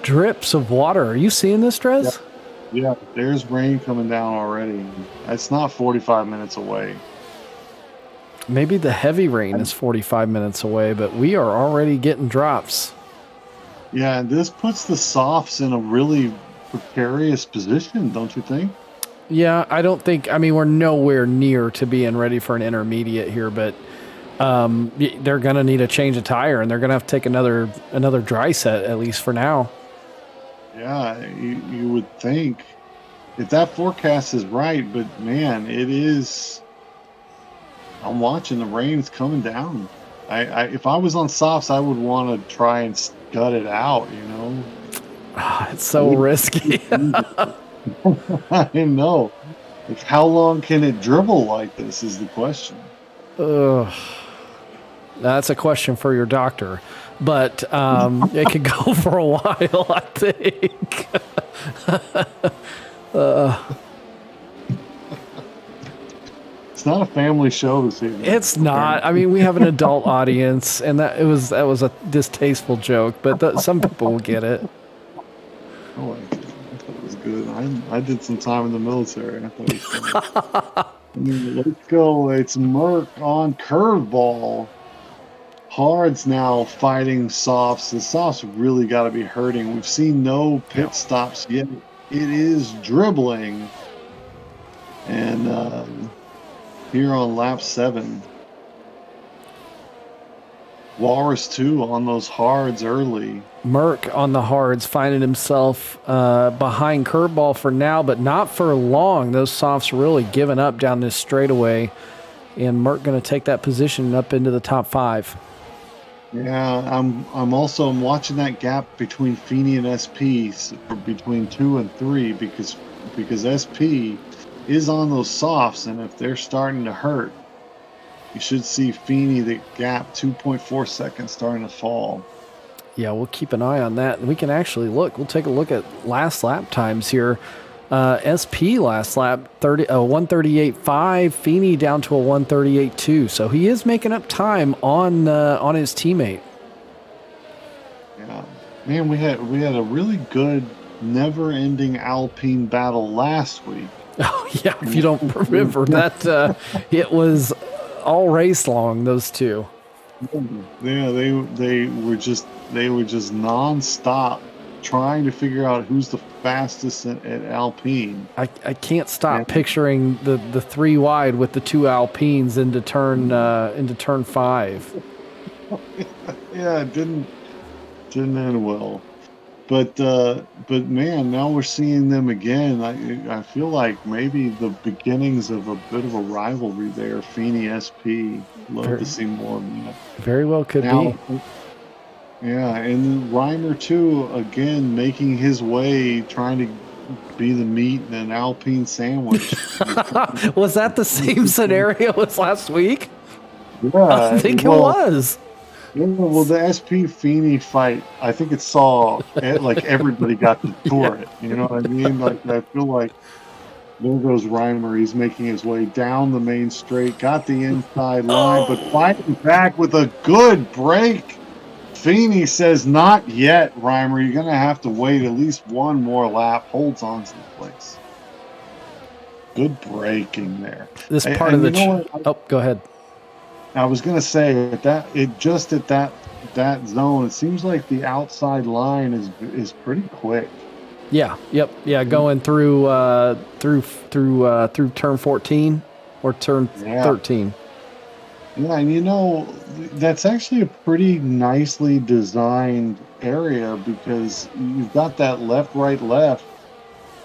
drips of water. Are you seeing this, Drez? Yeah, there's rain coming down already. It's not 45 minutes away. Maybe the heavy rain is 45 minutes away, but we are already getting drops. Yeah, and this puts the softs in a really precarious position, don't you think? Yeah, I don't think, we're nowhere near to being ready for an intermediate here, but they're going to need a change of tire, and they're going to have to take another dry set, at least for now. Yeah, you would think, if that forecast is right, but man, it is. I'm watching the rain's coming down. If I was on softs, I would want to try and gut it out, It's so risky. I know. How long can it dribble like this is the question. That's a question for your doctor. But it could go for a while, I think. It's not a family show this evening. It's not. We have an adult audience, and that was a distasteful joke, but some people will get it. Oh, I thought it was good. I did some time in the military. I thought it was fun. Let's go. It's Merck on Curveball. Hard's now fighting softs. The softs really got to be hurting. We've seen no pit stops yet. It is dribbling. And here on lap 7, Walrus 2 on those hards early. Merck on the hards finding himself behind Curveball for now, but not for long. Those softs really giving up down this straightaway. And Merck going to take that position up into the top 5. Yeah, I'm also watching that gap between Feeney and SP, between 2 and 3, because SP is on those softs, and if they're starting to hurt, you should see Feeney, the gap 2.4 seconds starting to fall. Yeah, we'll keep an eye on that. We can actually look. We'll take a look at last lap times here. SP last lap 138.5. Feeney down to a 138.2. So he is making up time on his teammate. Yeah, man, we had a really good, never-ending Alpine battle last week. Oh yeah, if you don't remember that, it was all race long. Those two. Yeah, they were just nonstop trying to figure out who's the fastest at Alpine. I can't stop picturing the 3 wide with the 2 Alpines into turn 5. Yeah, it didn't end well. But man, now we're seeing them again. I feel like maybe the beginnings of a bit of a rivalry there. Feeney SP. Love to see more of that. Very well could Now, be. yeah, and then Reimer too, again making his way, trying to be the meat in an Alpine sandwich. Was that the same scenario as last week? Yeah, I think it was. Yeah, well, the SP Feeney fight, I think it saw like everybody got to tour it. You know what I mean? Like I feel like there goes Reimer. He's making his way down the main straight, got the inside line, but fighting back with a good break. Feeney says, "Not yet, Reimer. You're gonna have to wait at least one more lap." Holds on to the place. Good braking there. This part of the go ahead. I was gonna say at that zone, it seems like the outside line is pretty quick. Yeah. Yep. Yeah. Going through turn 14 or turn 13. Yeah, and that's actually a pretty nicely designed area because you've got that left, right, left,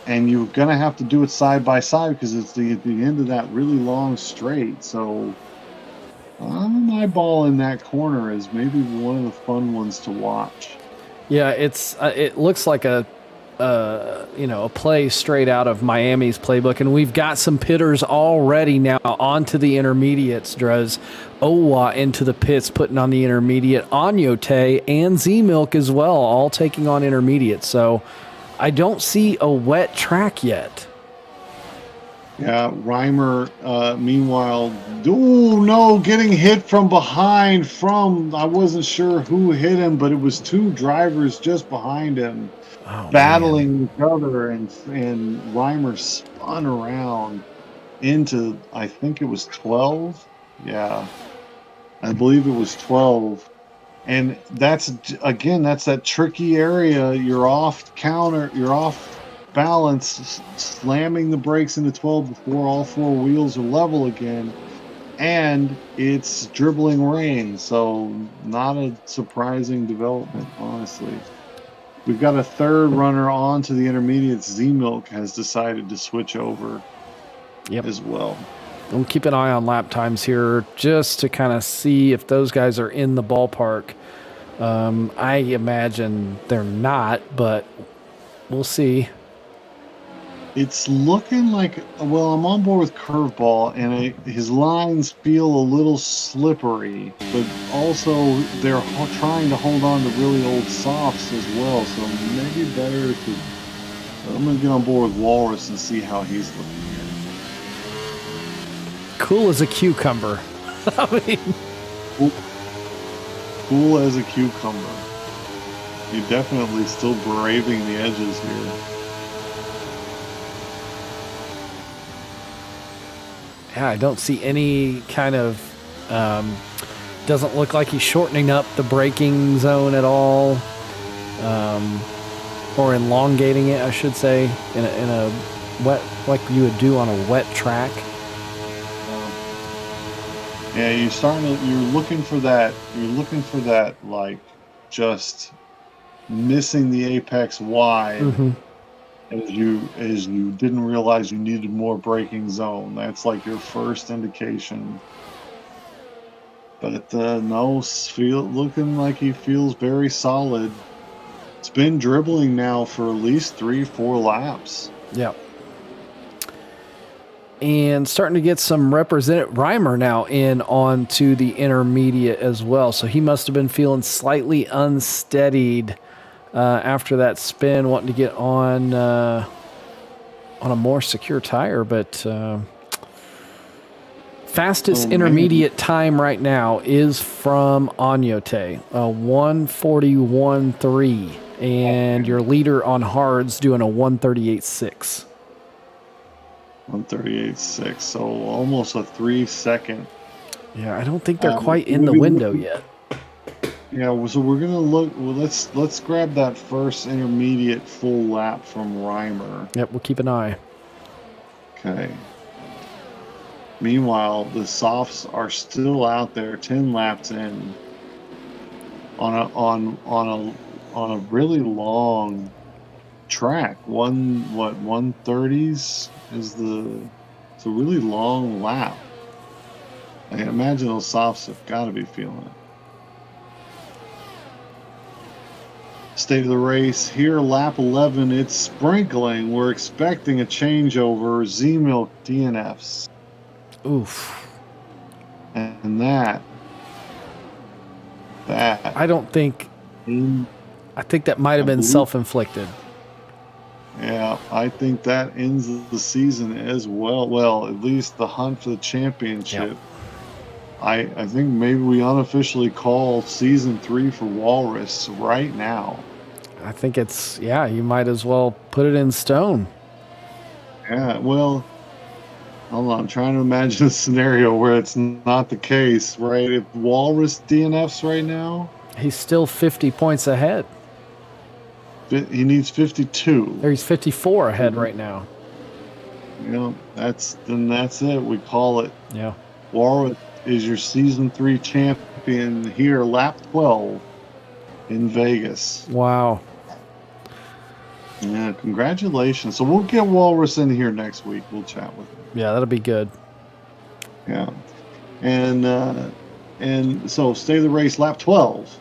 and you're gonna have to do it side by side because it's the end of that really long straight. So I'm eyeballing that corner as maybe one of the fun ones to watch. Yeah, it looks like a play straight out of Miami's playbook, and we've got some pitters already now onto the intermediates. Drez Owa into the pits, putting on the intermediate. Anyote and Z-Milk as well, all taking on intermediate. So I don't see a wet track yet. Yeah, Reimer, meanwhile, getting hit from behind I wasn't sure who hit him, but it was two drivers just behind him battling each other, and Reimer spun around into, I think it was 12. Yeah, I believe it was 12. And that's that tricky area. You're off counter, you're off balance, slamming the brakes into 12 before all four wheels are level again, and it's dribbling rain, so not a surprising development, honestly. We've got a third runner onto the intermediates. Z-Milk has decided to switch over as well. We'll keep an eye on lap times here just to kind of see if those guys are in the ballpark. I imagine they're not, but we'll see. It's looking like, well, I'm on board with Curveball, and his lines feel a little slippery, but also they're trying to hold on to really old softs as well, so maybe better to... I'm going to get on board with Walrus and see how he's looking here. Cool as a cucumber. I mean... Cool as a cucumber. You're definitely still braving the edges here. Yeah, I don't see any kind of... doesn't look like he's shortening up the braking zone at all. Or elongating it, I should say, in a wet, like you would do on a wet track. Yeah, you're looking for that, like, just missing the apex wide. As you didn't realize you needed more braking zone. That's like your first indication. But no, looking like he feels very solid. It's been dribbling now for at least 3-4 laps. Yeah. And starting to get some Reimer now in onto the intermediate as well. So he must have been feeling slightly unsteadied after that spin, wanting to get on a more secure tire. But fastest intermediate time right now is from Anyote, 1:41.3. And your leader on hards doing a 1:38.6. 1:38.6, so almost a 3-second. Yeah, I don't think they're quite in the window yet. Yeah, so we're gonna look. Well, let's grab that first intermediate full lap from Reimer. Yep, we'll keep an eye. Okay. Meanwhile, the softs are still out there, 10 laps in, on a on a really long track. 130s is it's a really long lap. I can imagine those softs have got to be feeling it. State of the race here, lap 11. It's sprinkling. We're expecting a changeover. Z-Milk DNFs. Oof. And that. I don't think. I think that might have been self-inflicted. Yeah, I think that ends the season as well. Well, at least the hunt for the championship. Yep. I think maybe we unofficially call season 3 for Walrus right now. I think you might as well put it in stone. Yeah, well, hold on, I'm trying to imagine a scenario where it's not the case, right? If Walrus DNFs right now, he's still 50 points ahead. He needs 52. Or he's 54 ahead right now. That's it. We call it. Yeah. Walrus is your season 3 champion here, lap 12 in Vegas. Wow. Yeah, congratulations. So we'll get Walrus in here next week. We'll chat with him. Yeah, that'll be good. Yeah. And so state of the race, lap 12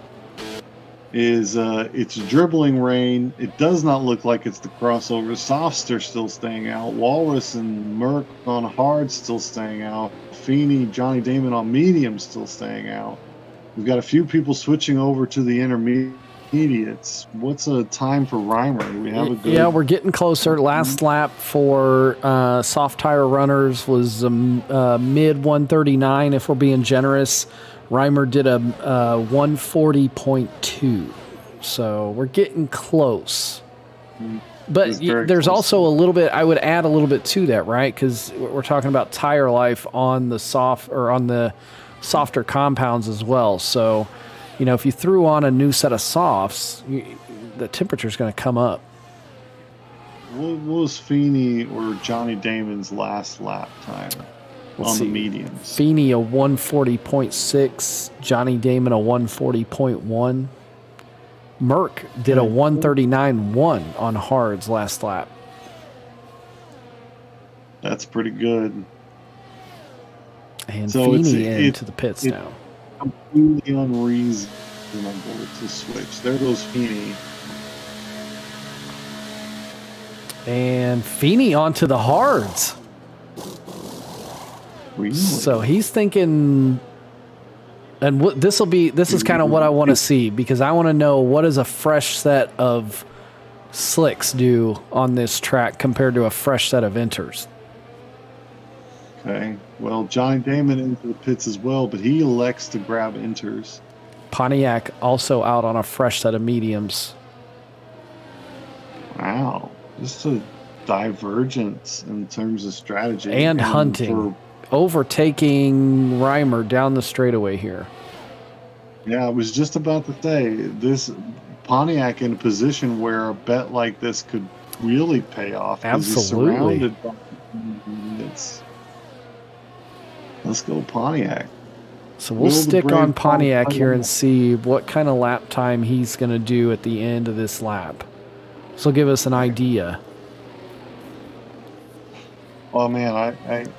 is it's dribbling rain. It does not look like it's the crossover. Softs are still staying out. Walrus and Merc on hard still staying out. Feeney, Johnny Damon on medium still staying out. We've got a few people switching over to the intermediates. What's a time for Reimer? Do we have a good? Yeah, we're getting closer. Last lap for soft tire runners was mid 139 if we're being generous. Reimer did a 140.2, so we're getting close. But there's also a little bit. I would add a little bit to that, right? Because we're talking about tire life on the softer compounds as well. So, if you threw on a new set of softs, the temperature's going to come up. What was Feeney or Johnny Damon's last lap time? The mediums? Feeney a 140.6, Johnny Damon a 140.1. Merc did a 139.1 on hards last lap. That's pretty good. And so Feeney into the pits now. Completely unreasonable to switch. There goes Feeney. And Feeney onto the hards. Really? So he's thinking, and this is kind of what I want to see, because I want to know what does a fresh set of slicks do on this track compared to a fresh set of inters. Okay. Well, Johnny Damon into the pits as well, but he elects to grab inters. Pontiac also out on a fresh set of mediums. Wow. Just a divergence in terms of strategy. And hunting. Overtaking Reimer down the straightaway here. Yeah, I was just about to say, this Pontiac in a position where a bet like this could really pay off. Absolutely. He's surrounded by let's go Pontiac. So we'll stick on Pontiac here and see what kind of lap time he's going to do at the end of this lap. This will give us an idea. Well, man, I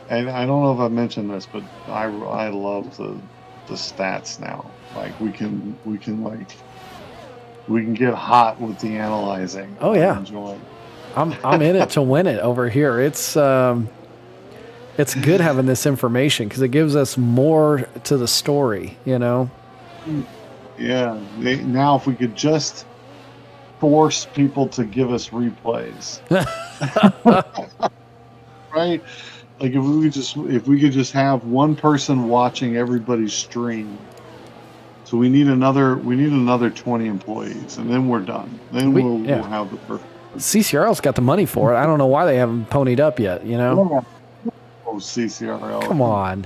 don't know if I mentioned this, but I love the stats now. Like we can get hot with the analyzing. Oh yeah, I'm in it to win it over here. It's good having this information because it gives us more to the story. Yeah. Now, if we could just force people to give us replays. Right? Like if we could just have one person watching everybody's stream. So we need another 20 employees, and then we're done. Then we'll have the perfect. CCRL's got the money for it. I don't know why they haven't ponied up yet. Oh, CCRL! Come on.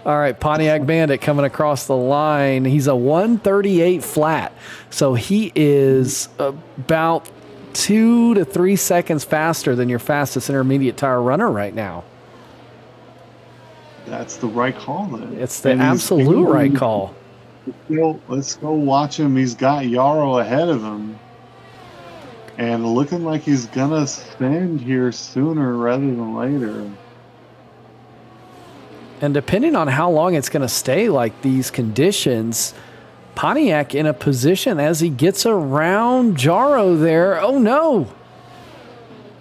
All right, Pontiac Bandit coming across the line. He's a 138 flat, so he is about 2 to 3 seconds faster than your fastest intermediate tire runner right now. That's the right call, then. It's the absolute right call. let's go watch him. He's got Yarrow ahead of him. And looking like he's gonna stand here sooner rather than later. And depending on how long it's going to stay like these conditions, Pontiac in a position as he gets around Jarro there. Oh, no.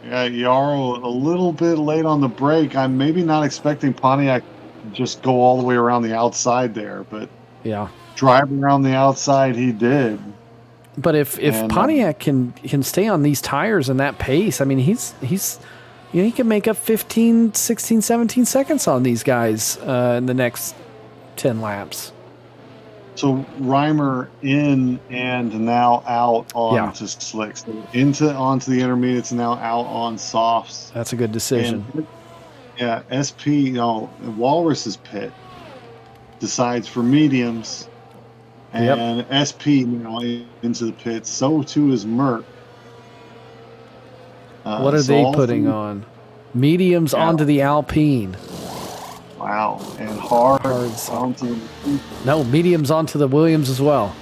Yeah, Yarrow a little bit late on the break. I'm maybe not expecting Pontiac to just go all the way around the outside there, but yeah, drive around the outside he did. But if Pontiac can stay on these tires and that pace, I mean, he's he can make up 15, 16, 17 seconds on these guys in the next 10 laps. So Reimer in and now out onto slicks. So onto the intermediates and now out on softs. That's a good decision. And, SP, Walrus's pit decides for mediums. And SP now into the pits. So too is Merck. What are they putting on? Mediums onto the Alpine. Wow. And hards onto the... No, mediums onto the Williams as well.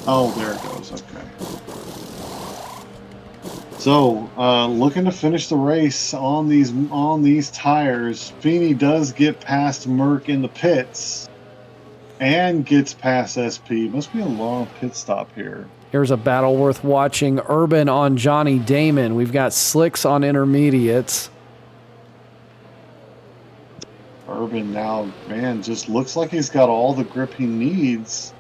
Oh, there it goes. Okay. So, looking to finish the race on these tires. Feeney does get past Merck in the pits. And gets past SP. Must be a long pit stop here. Here's a battle worth watching. Urban on Johnny Damon. We've got Slicks on intermediates. Urban now, man, just looks like he's got all the grip he needs.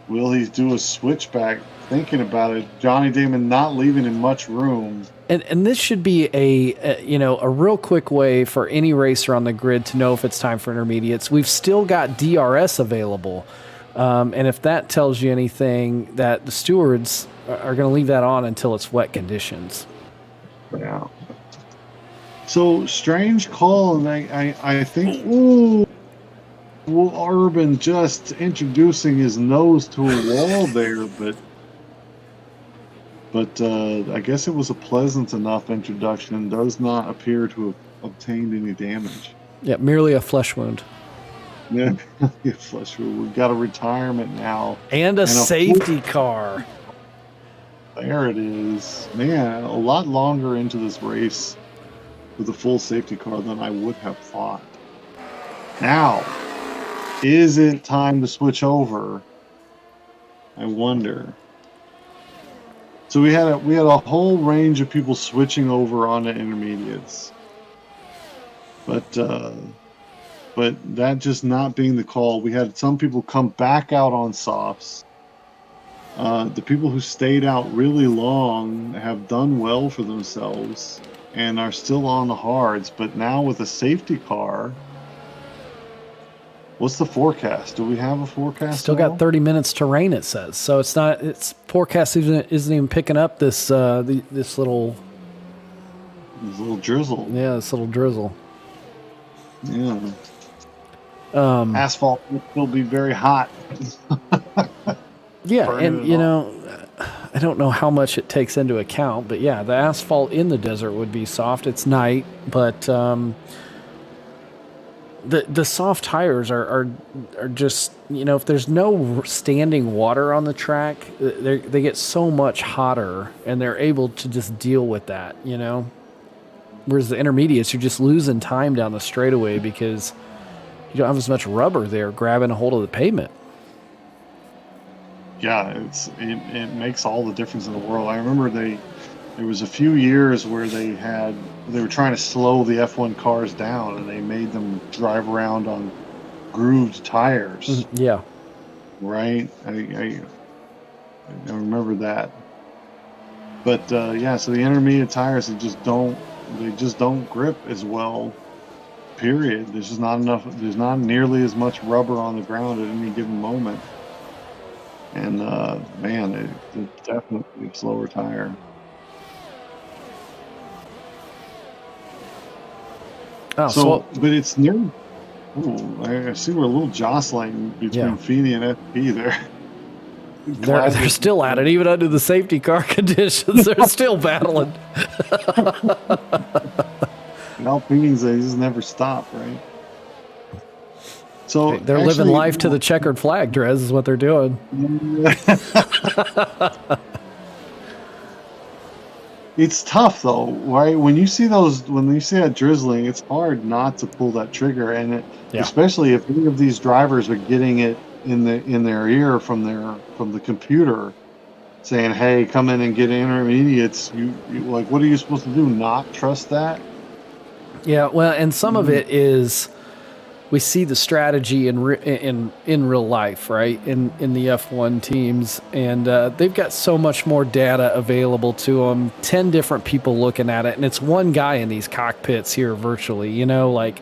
Will he do a switchback? Thinking about it, Johnny Damon not leaving him much room. And this should be a real quick way for any racer on the grid to know if it's time for intermediates. We've still got DRS available. And if that tells you anything, that the stewards are going to leave that on until it's wet conditions. Yeah. So, strange call, and I think, ooh, Urban just introducing his nose to a wall there, but I guess it was a pleasant enough introduction. Does not appear to have obtained any damage. Yeah, merely a flesh wound. Yeah, flesh wound. We've got a retirement now. And a safety car. There it is. Man, a lot longer into this race with a full safety car than I would have thought. Now, is it time to switch over? I wonder. So we had a whole range of people switching over onto intermediates, but that just not being the call. We had some people come back out on softs. The people who stayed out really long have done well for themselves and are still on the hards. But now with a safety car, what's the forecast? Do we have a forecast? Still got 30 minutes to rain, it says. So it's forecast isn't even picking up this little drizzle. Yeah, this little drizzle. Yeah. Asphalt will be very hot. Yeah, and I don't know how much it takes into account, but yeah, the asphalt in the desert would be soft. It's night, but the soft tires are just, if there's no standing water on the track, they get so much hotter, and they're able to just deal with that, Whereas the intermediates, you're just losing time down the straightaway because you don't have as much rubber there grabbing a hold of the pavement. Yeah, it makes all the difference in the world. I remember there was a few years where they were trying to slow the F1 cars down, and they made them drive around on grooved tires. Yeah. Right? I remember that. But so the intermediate tires, they just don't grip as well. Period. There's just not enough. There's not nearly as much rubber on the ground at any given moment. And it's definitely a slower tire. Oh, but it's near. Ooh, I see we're a little jostling between Feeney and FP there. They're still at it, even under the safety car conditions. They're still battling. Alpines, they just never stop, right? So They're living life to the checkered flag, Drez, is what they're doing. It's tough though, right? When you see that drizzling, it's hard not to pull that trigger, and especially if any of these drivers are getting it in their ear from the computer, saying, "Hey, come in and get intermediates." You like, what are you supposed to do? Not trust that? Yeah, well, and some of it is we see the strategy in real life, right? In the F1 teams, and they've got so much more data available to them. 10 different people looking at it, and it's one guy in these cockpits here virtually. You know, like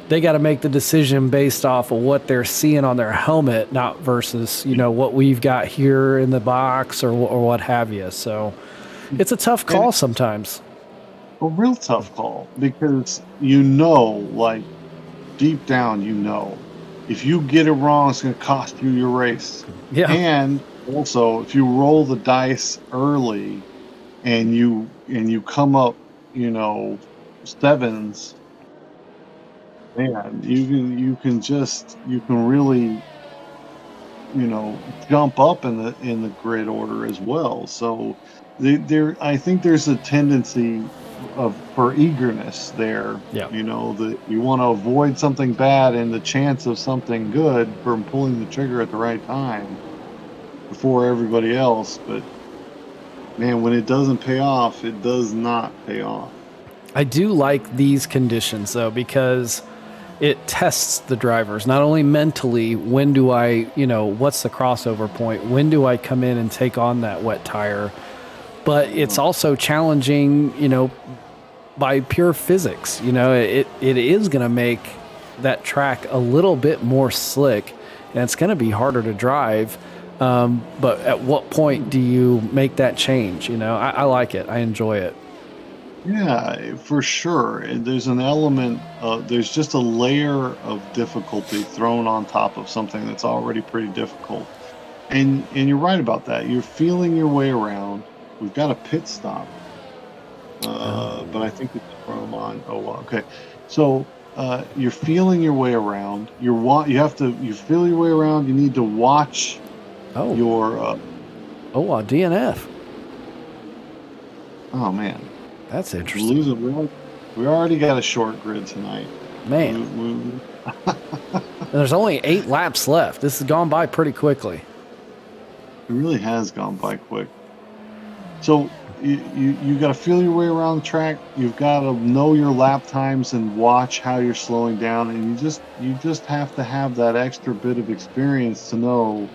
they got to make the decision based off of what they're seeing on their helmet, not versus what we've got here in the box or what have you. So it's a tough call sometimes. A real tough call, because like, deep down, if you get it wrong, it's going to cost you your race. Yeah. And also, if you roll the dice early and you come up, sevens, man, you can really, jump up in the grid order as well. So I think there's a tendency for eagerness there. Yeah. That you want to avoid something bad and the chance of something good from pulling the trigger at the right time before everybody else. But man, when it doesn't pay off, it does not pay off. I do like these conditions though, because it tests the drivers, not only mentally, when do I, what's the crossover point? When do I come in and take on that wet tire? But it's also challenging, by pure physics. It is going to make that track a little bit more slick, and it's going to be harder to drive. But at what point do you make that change? I like it. I enjoy it. Yeah, for sure. And there's an element there's just a layer of difficulty thrown on top of something that's already pretty difficult. And you're right about that. You're feeling your way around. We've got a pit stop, but I think it's from on. Oh, well, okay. So you're feeling your way around. You feel your way around. You need to watch your. DNF. Oh man, that's interesting. We already got a short grid tonight. Man, there's only 8 laps left. This has gone by pretty quickly. It really has gone by quick. So you got to feel your way around the track. You've got to know your lap times and watch how you're slowing down. And you just have to have that extra bit of experience to know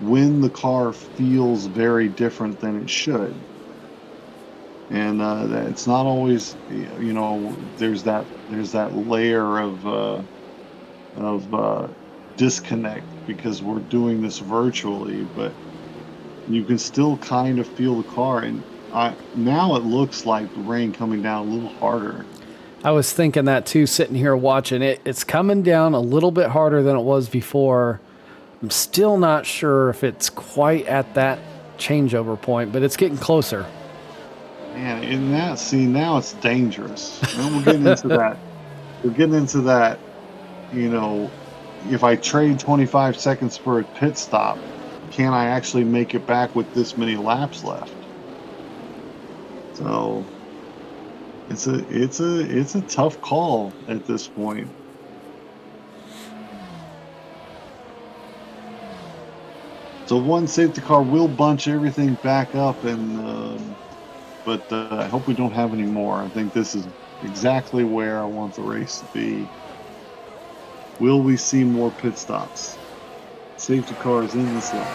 when the car feels very different than it should. And it's not always, there's that layer of disconnect because we're doing this virtually, but you can still kind of feel the car. And now it looks like the rain coming down a little harder. I was thinking that too, sitting here watching it. It's coming down a little bit harder than it was before. I'm still not sure if it's quite at that changeover point, but it's getting closer. Man, now it's dangerous. And we're getting into that. We're getting into that, if I trade 25 seconds for a pit stop, can I actually make it back with this many laps left? So it's a tough call at this point. So one safety car will bunch everything back up, but I hope we don't have any more. I think this is exactly where I want the race to be. Will we see more pit stops? Safety cars in this lap.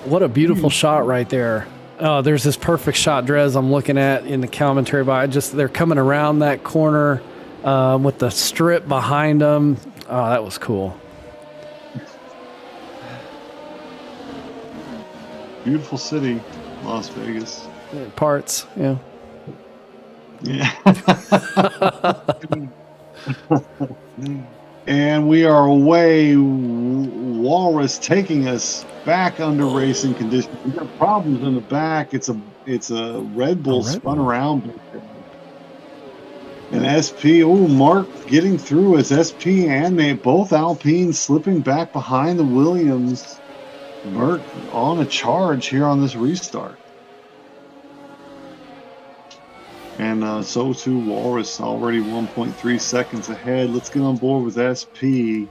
What a beautiful shot right there. Oh, there's this perfect shot, Drez, I'm looking at in the commentary box. They're coming around that corner with the strip behind them. Oh, that was cool. Beautiful city, Las Vegas. Parts, yeah. Yeah. And we are away. Walrus taking us back under racing conditions. We got problems in the back. It's a Red Bull spun around. And SP, Mark getting through as SP and both Alpines slipping back behind the Williams. Mert on a charge here on this restart. And so too Walrus, already 1.3 seconds ahead. Let's get on board with SP.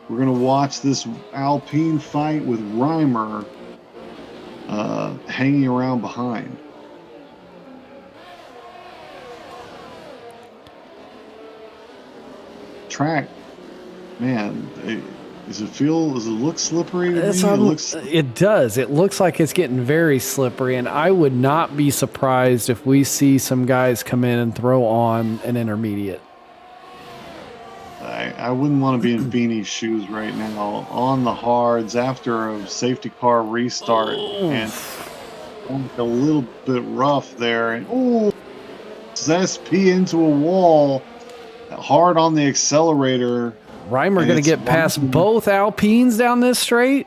We're going to watch this Alpine fight with Reimer hanging around behind. Track, man, does it look slippery to me? It does. It looks like it's getting very slippery, and I would not be surprised if we see some guys come in and throw on an intermediate. I wouldn't want to be in Beanie's shoes right now on the hards after a safety car restart and a little bit rough there. And SP into a wall, hard on the accelerator. Reimer going to get past both Alpines down this straight?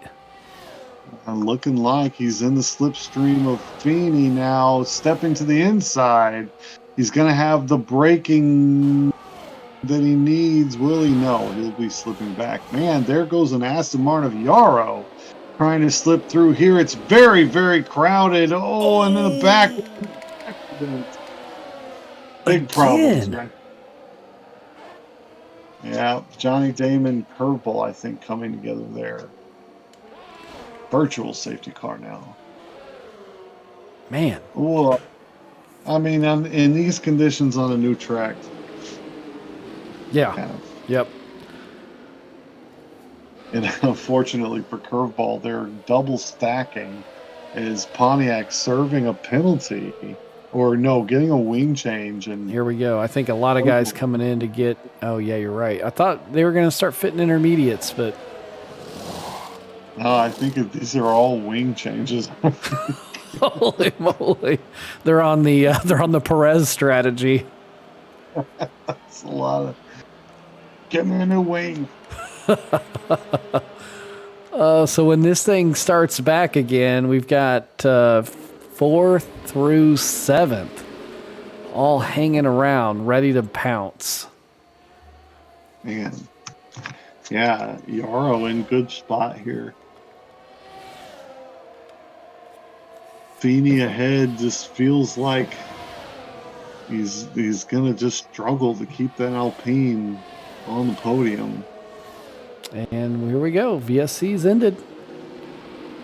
Looking like he's in the slipstream of Feeney now, stepping to the inside. He's going to have the braking that he needs. Will he? No, he'll be slipping back. Man, there goes an Aston Martin of Yarrow trying to slip through here. It's very, very crowded. And in the back. Big problems, right? Yeah, Johnny Damon curveball, I think, coming together there. Virtual safety car now. Man. Well, I mean, in these conditions on a new track. Yeah. Yep. And unfortunately for curveball, they're double stacking. Is Pontiac serving a penalty? Or no, getting a wing change. And here we go. I think a lot of guys coming in to get... Oh, yeah, you're right. I thought they were going to start fitting intermediates, but... No, I think these are all wing changes. Holy moly. They're on the Perez strategy. That's a lot of... Get me a new wing. So when this thing starts back again, we've got 4th through 7th all hanging around, ready to pounce. Man. Yeah, Yarrow in good spot here. Feeney ahead just feels like he's gonna just struggle to keep that Alpine on the podium. And here we go. VSC's ended.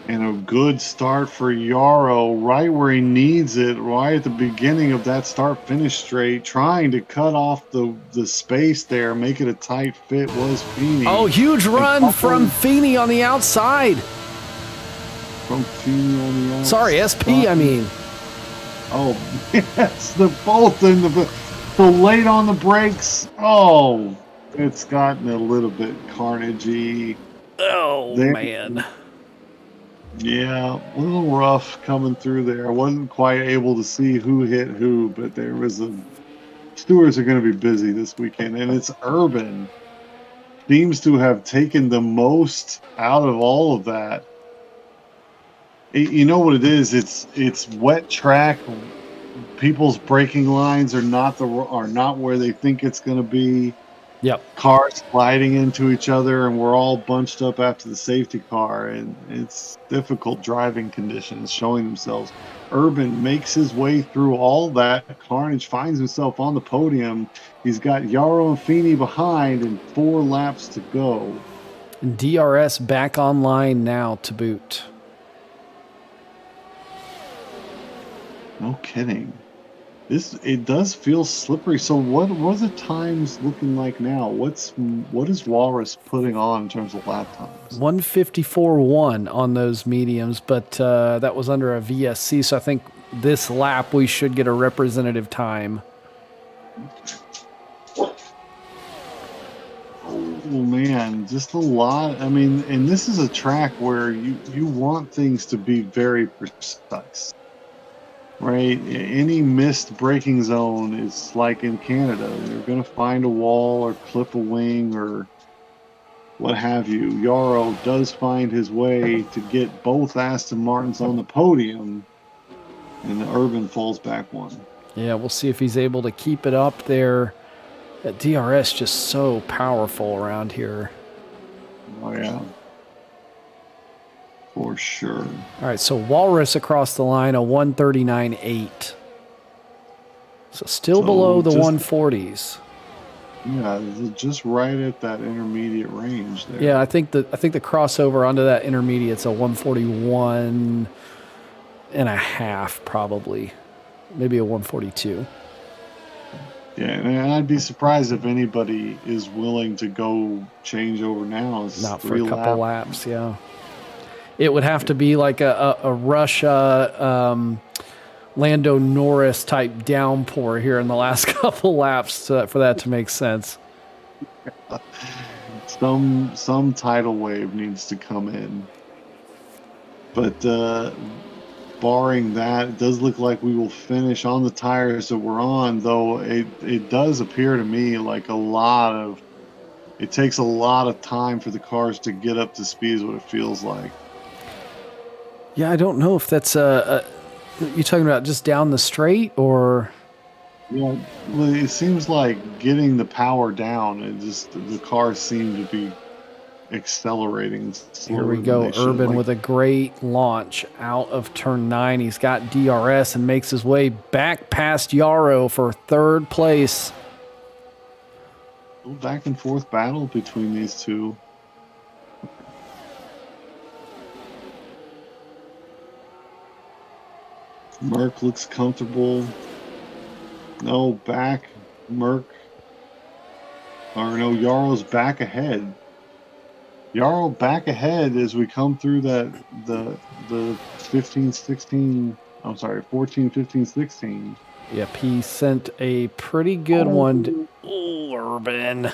And a good start for Yarrow, right where he needs it, right at the beginning of that start-finish straight, trying to cut off the space there, make it a tight fit, was Feeney. Oh, huge run from Feeney on the outside. From Feeney on the outside. Sorry, SP, I mean. Oh, yes, the both in the late on the brakes. Oh, it's gotten a little bit carnagey. Oh, man. Yeah, a little rough coming through there. I wasn't quite able to see who hit who, but there was stewards are going to be busy this weekend, and it's Urban. Seems to have taken the most out of all of that. You know what it is? It's wet track. People's braking lines are not where they think it's going to be. Yep. Cars sliding into each other, and we're all bunched up after the safety car, and it's difficult driving conditions showing themselves. Urban makes his way through all that carnage, finds himself on the podium. He's got Yarrow and Feeney behind, and 4 laps to go. And DRS back online now to boot. No kidding. It does feel slippery. So what are the times looking like now? What is Walrus putting on in terms of lap times? 154.1 on those mediums, but that was under a VSC. So I think this lap we should get a representative time. Oh man, just a lot. I mean, and this is a track where you want things to be very precise. Right, any missed braking zone is like in Canada. They're going to find a wall or clip a wing or what have you. Yarrow does find his way to get both Aston Martins on the podium, and the Urban falls back one. Yeah, we'll see if he's able to keep it up there That DRS just so powerful around here. Oh, yeah. For sure. All right, so Walrus across the line, a 139.8. So still below the 140s. Yeah, just right at that intermediate range there. Yeah, I think the crossover onto that intermediate's a 141 and a half, probably. Maybe a 142. Yeah, and I'd be surprised if anybody is willing to go change over now. It's Not for a couple laps, yeah. It would have to be like a Russia Lando Norris type downpour here in the last couple laps for that to make sense. Some tidal wave needs to come in. But barring that, it does look like we will finish on the tires that we're on, though it does appear to me like it takes a lot of time for the cars to get up to speed is what it feels like. Yeah, I don't know if that's you talking about just down the straight or... Yeah, well, it seems like getting the power down, the cars seem to be accelerating. Here we go, Urban with a great launch out of turn 9. He's got DRS and makes his way back past Yarrow for third place. A little back and forth battle between these two. Merck looks comfortable. No, back. Merck. Or no, Yarrow's back ahead. Yarrow back ahead as we come through the 15, 16, I'm sorry, 14, 15, 16. Yep, he sent a pretty good one. Oh, Urban.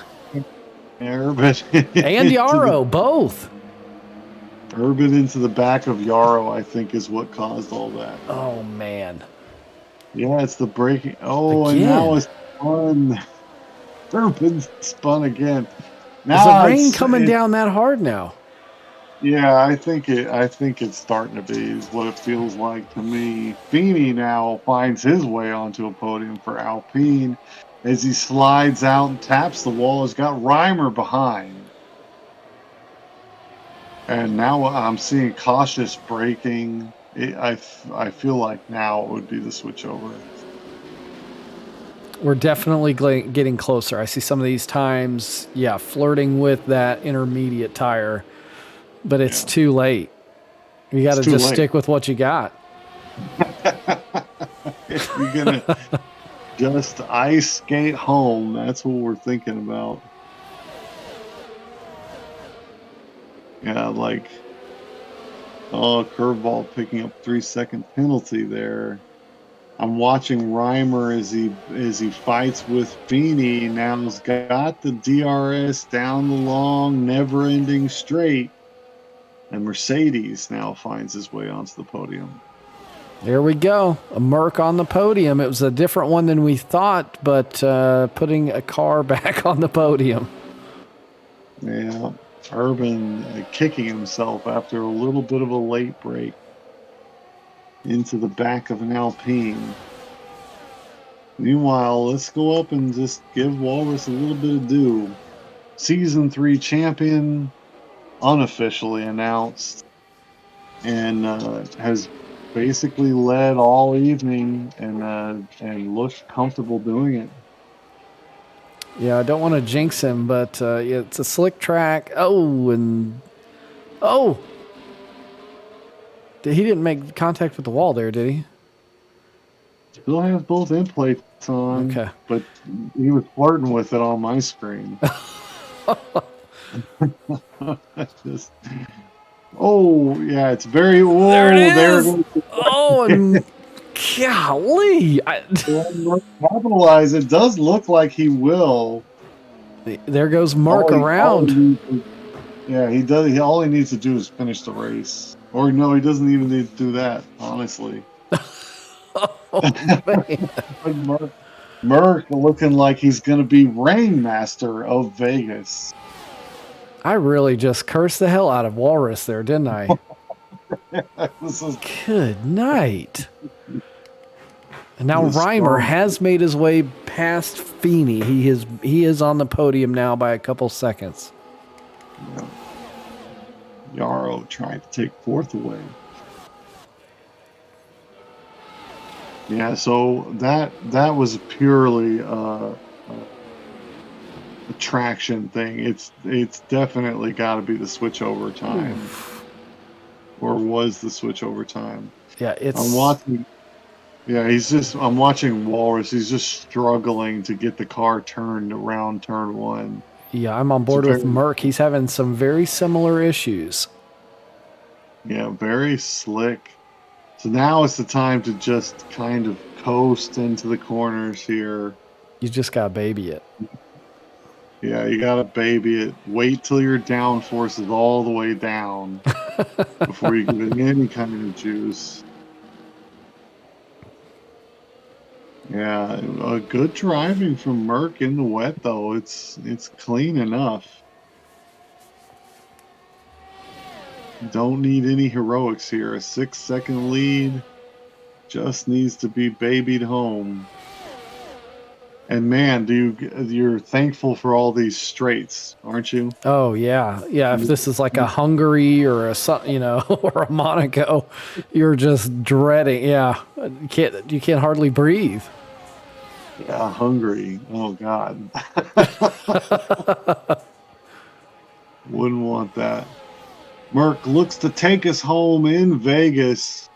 Urban. And Yarrow, both. Urban into the back of Yarrow, I think, is what caused all that. Oh, man. Yeah, it's the braking. Oh, again. And now it's spun. Urban spun again. Is the rain coming down that hard now? Yeah, I think it's starting to be is what it feels like to me. Feeney now finds his way onto a podium for Alpine as he slides out and taps the wall. He's got Reimer behind. And now I'm seeing cautious braking. I feel like now it would be the switchover. We're definitely getting closer. I see some of these times, flirting with that intermediate tire, but it's too late. You got to just stick with what you got. If you're going to just ice skate home, that's what we're thinking about. Yeah, like, curveball picking up 3-second penalty there. I'm watching Reimer as he fights with Feeney. Now he's got the DRS down the long, never-ending straight. And Mercedes now finds his way onto the podium. There we go. A Merc on the podium. It was a different one than we thought, but putting a car back on the podium. Yeah. Urban kicking himself after a little bit of a late break into the back of an Alpine. Meanwhile, let's go up and just give Walrus a little bit of due. Season 3 champion, unofficially announced, and has basically led all evening and looked comfortable doing it. Yeah, I don't want to jinx him, but it's a slick track. He didn't make contact with the wall there, did he? Still has both end plates on. Okay. But he was flirting with it on my screen. It's very... Oh, there it is! And... Golly! Capitalize. It does look like he will. There goes Mark around. He does. All he needs to do is finish the race. Or no, he doesn't even need to do that, honestly. Man. Merck looking like he's going to be Rainmaster of Vegas. I really just cursed the hell out of Walrus there, didn't I? Good night. And now Reimer has made his way past Feeney. He is on the podium now by a couple seconds. Yeah. Yarrow trying to take fourth away. Yeah, so that was purely a traction thing. It's definitely got to be the switch over time, or was the switch over time. Yeah, I'm watching. Yeah, I'm watching Walrus. He's just struggling to get the car turned around turn one. Yeah, I'm on board with Merck. He's having some very similar issues. Yeah, very slick. So now it's the time to just kind of coast into the corners here. You just got to baby it. Yeah, you got to baby it. Wait till your downforce is all the way down before you give it any kind of juice. Yeah, good driving from Merck in the wet, though. It's clean enough. Don't need any heroics here. A 6-second lead just needs to be babied home. And man, you're thankful for all these straights, aren't you? Oh yeah, yeah. If this is like a Hungary or a or a Monaco, you're just dreading. Yeah, you can't hardly breathe. Yeah, Hungary. Oh God, wouldn't want that. Merck looks to take us home in Vegas.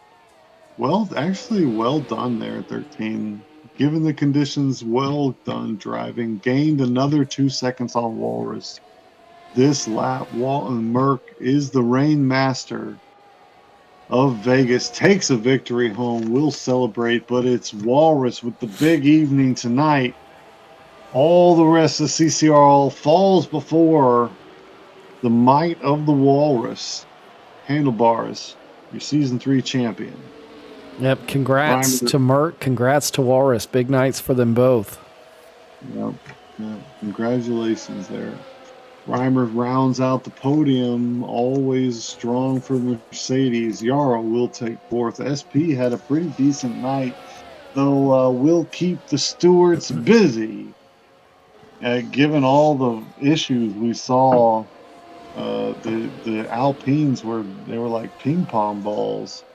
Well, actually, well done there, 13. Given the conditions, well done driving. Gained another 2 seconds on Walrus. This lap, Merck is the reign master of Vegas. Takes a victory home. We'll celebrate, but it's Walrus with the big evening tonight. All the rest of CCRL falls before the might of the Walrus. Handlebars, your Season 3 champion. Yep, congrats to Merck. Congrats to Walrus. Big nights for them both. Yep. Congratulations there. Reimer rounds out the podium. Always strong for Mercedes. Yarrow will take fourth. SP had a pretty decent night, though will keep the stewards busy. Given all the issues we saw, the Alpines were like ping pong balls.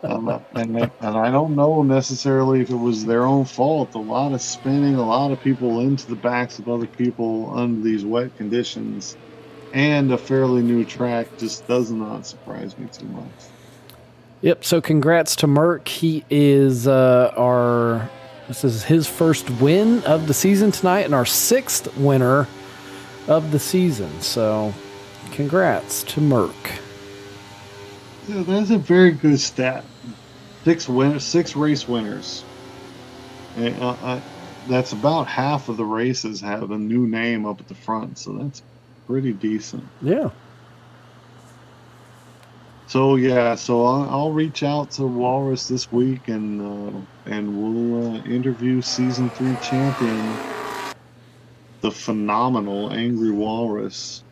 And I don't know necessarily if it was their own fault. A lot of spinning, a lot of people into the backs of other people under these wet conditions, and a fairly new track just does not surprise me too much. Yep. So congrats to Merck. He is this is his first win of the season tonight, and our 6th winner of the season. So congrats to Merck. Yeah, that's a very good stat. 6 race winners. And, that's about half of the races have a new name up at the front, so that's pretty decent. Yeah. So I'll reach out to Walrus this week, and we'll interview Season 3 champion, the phenomenal Angry Walrus.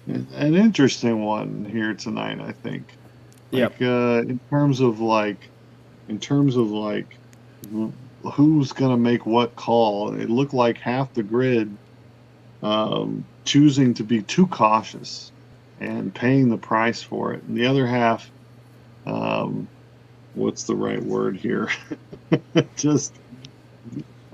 An interesting one here tonight, I think. Yep. In terms of who's gonna make what call, it looked like half the grid choosing to be too cautious and paying the price for it, and the other half, what's the right word here? Just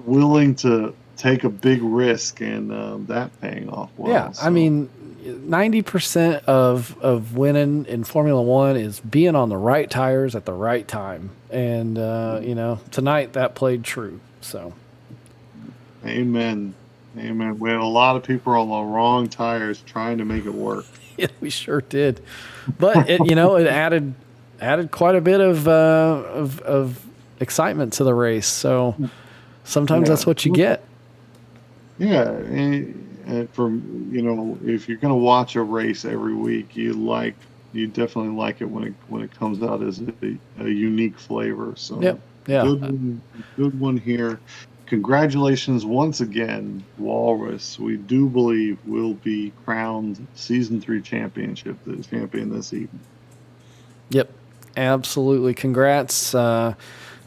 willing to take a big risk, and that paying off well. Yeah, so. I mean, 90% of winning in Formula One is being on the right tires at the right time. And, tonight that played true. So, Amen. Amen. We had a lot of people on the wrong tires trying to make it work. Yeah, we sure did. But, it added quite a bit of excitement to the race. So sometimes that's what you get. Yeah. And if you're going to watch a race every week, you definitely like it when it comes out as a unique flavor. So yep. Yeah, good one here. Congratulations once again, Walrus. We do believe will be crowned Season 3 champion this evening. Yep, absolutely. Congrats.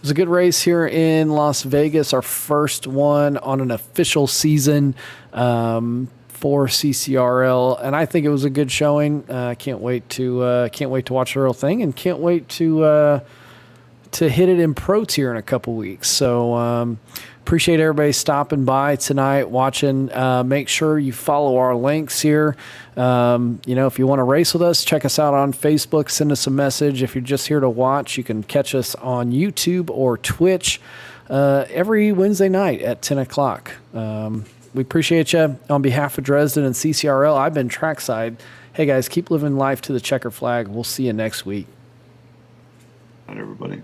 was a good race here in Las Vegas, our first one on an official season for CCRL, and I think it was a good showing. Can't wait to watch the real thing, and can't wait to hit it in Pro Tier in a couple weeks. So appreciate everybody stopping by tonight, watching. Make sure you follow our links here. If you want to race with us, check us out on Facebook. Send us a message. If you're just here to watch, you can catch us on YouTube or Twitch every Wednesday night at 10 o'clock. We appreciate you. On behalf of Dresden and CCRL, I've been Trackside. Hey, guys, keep living life to the checker flag. We'll see you next week. All right, everybody.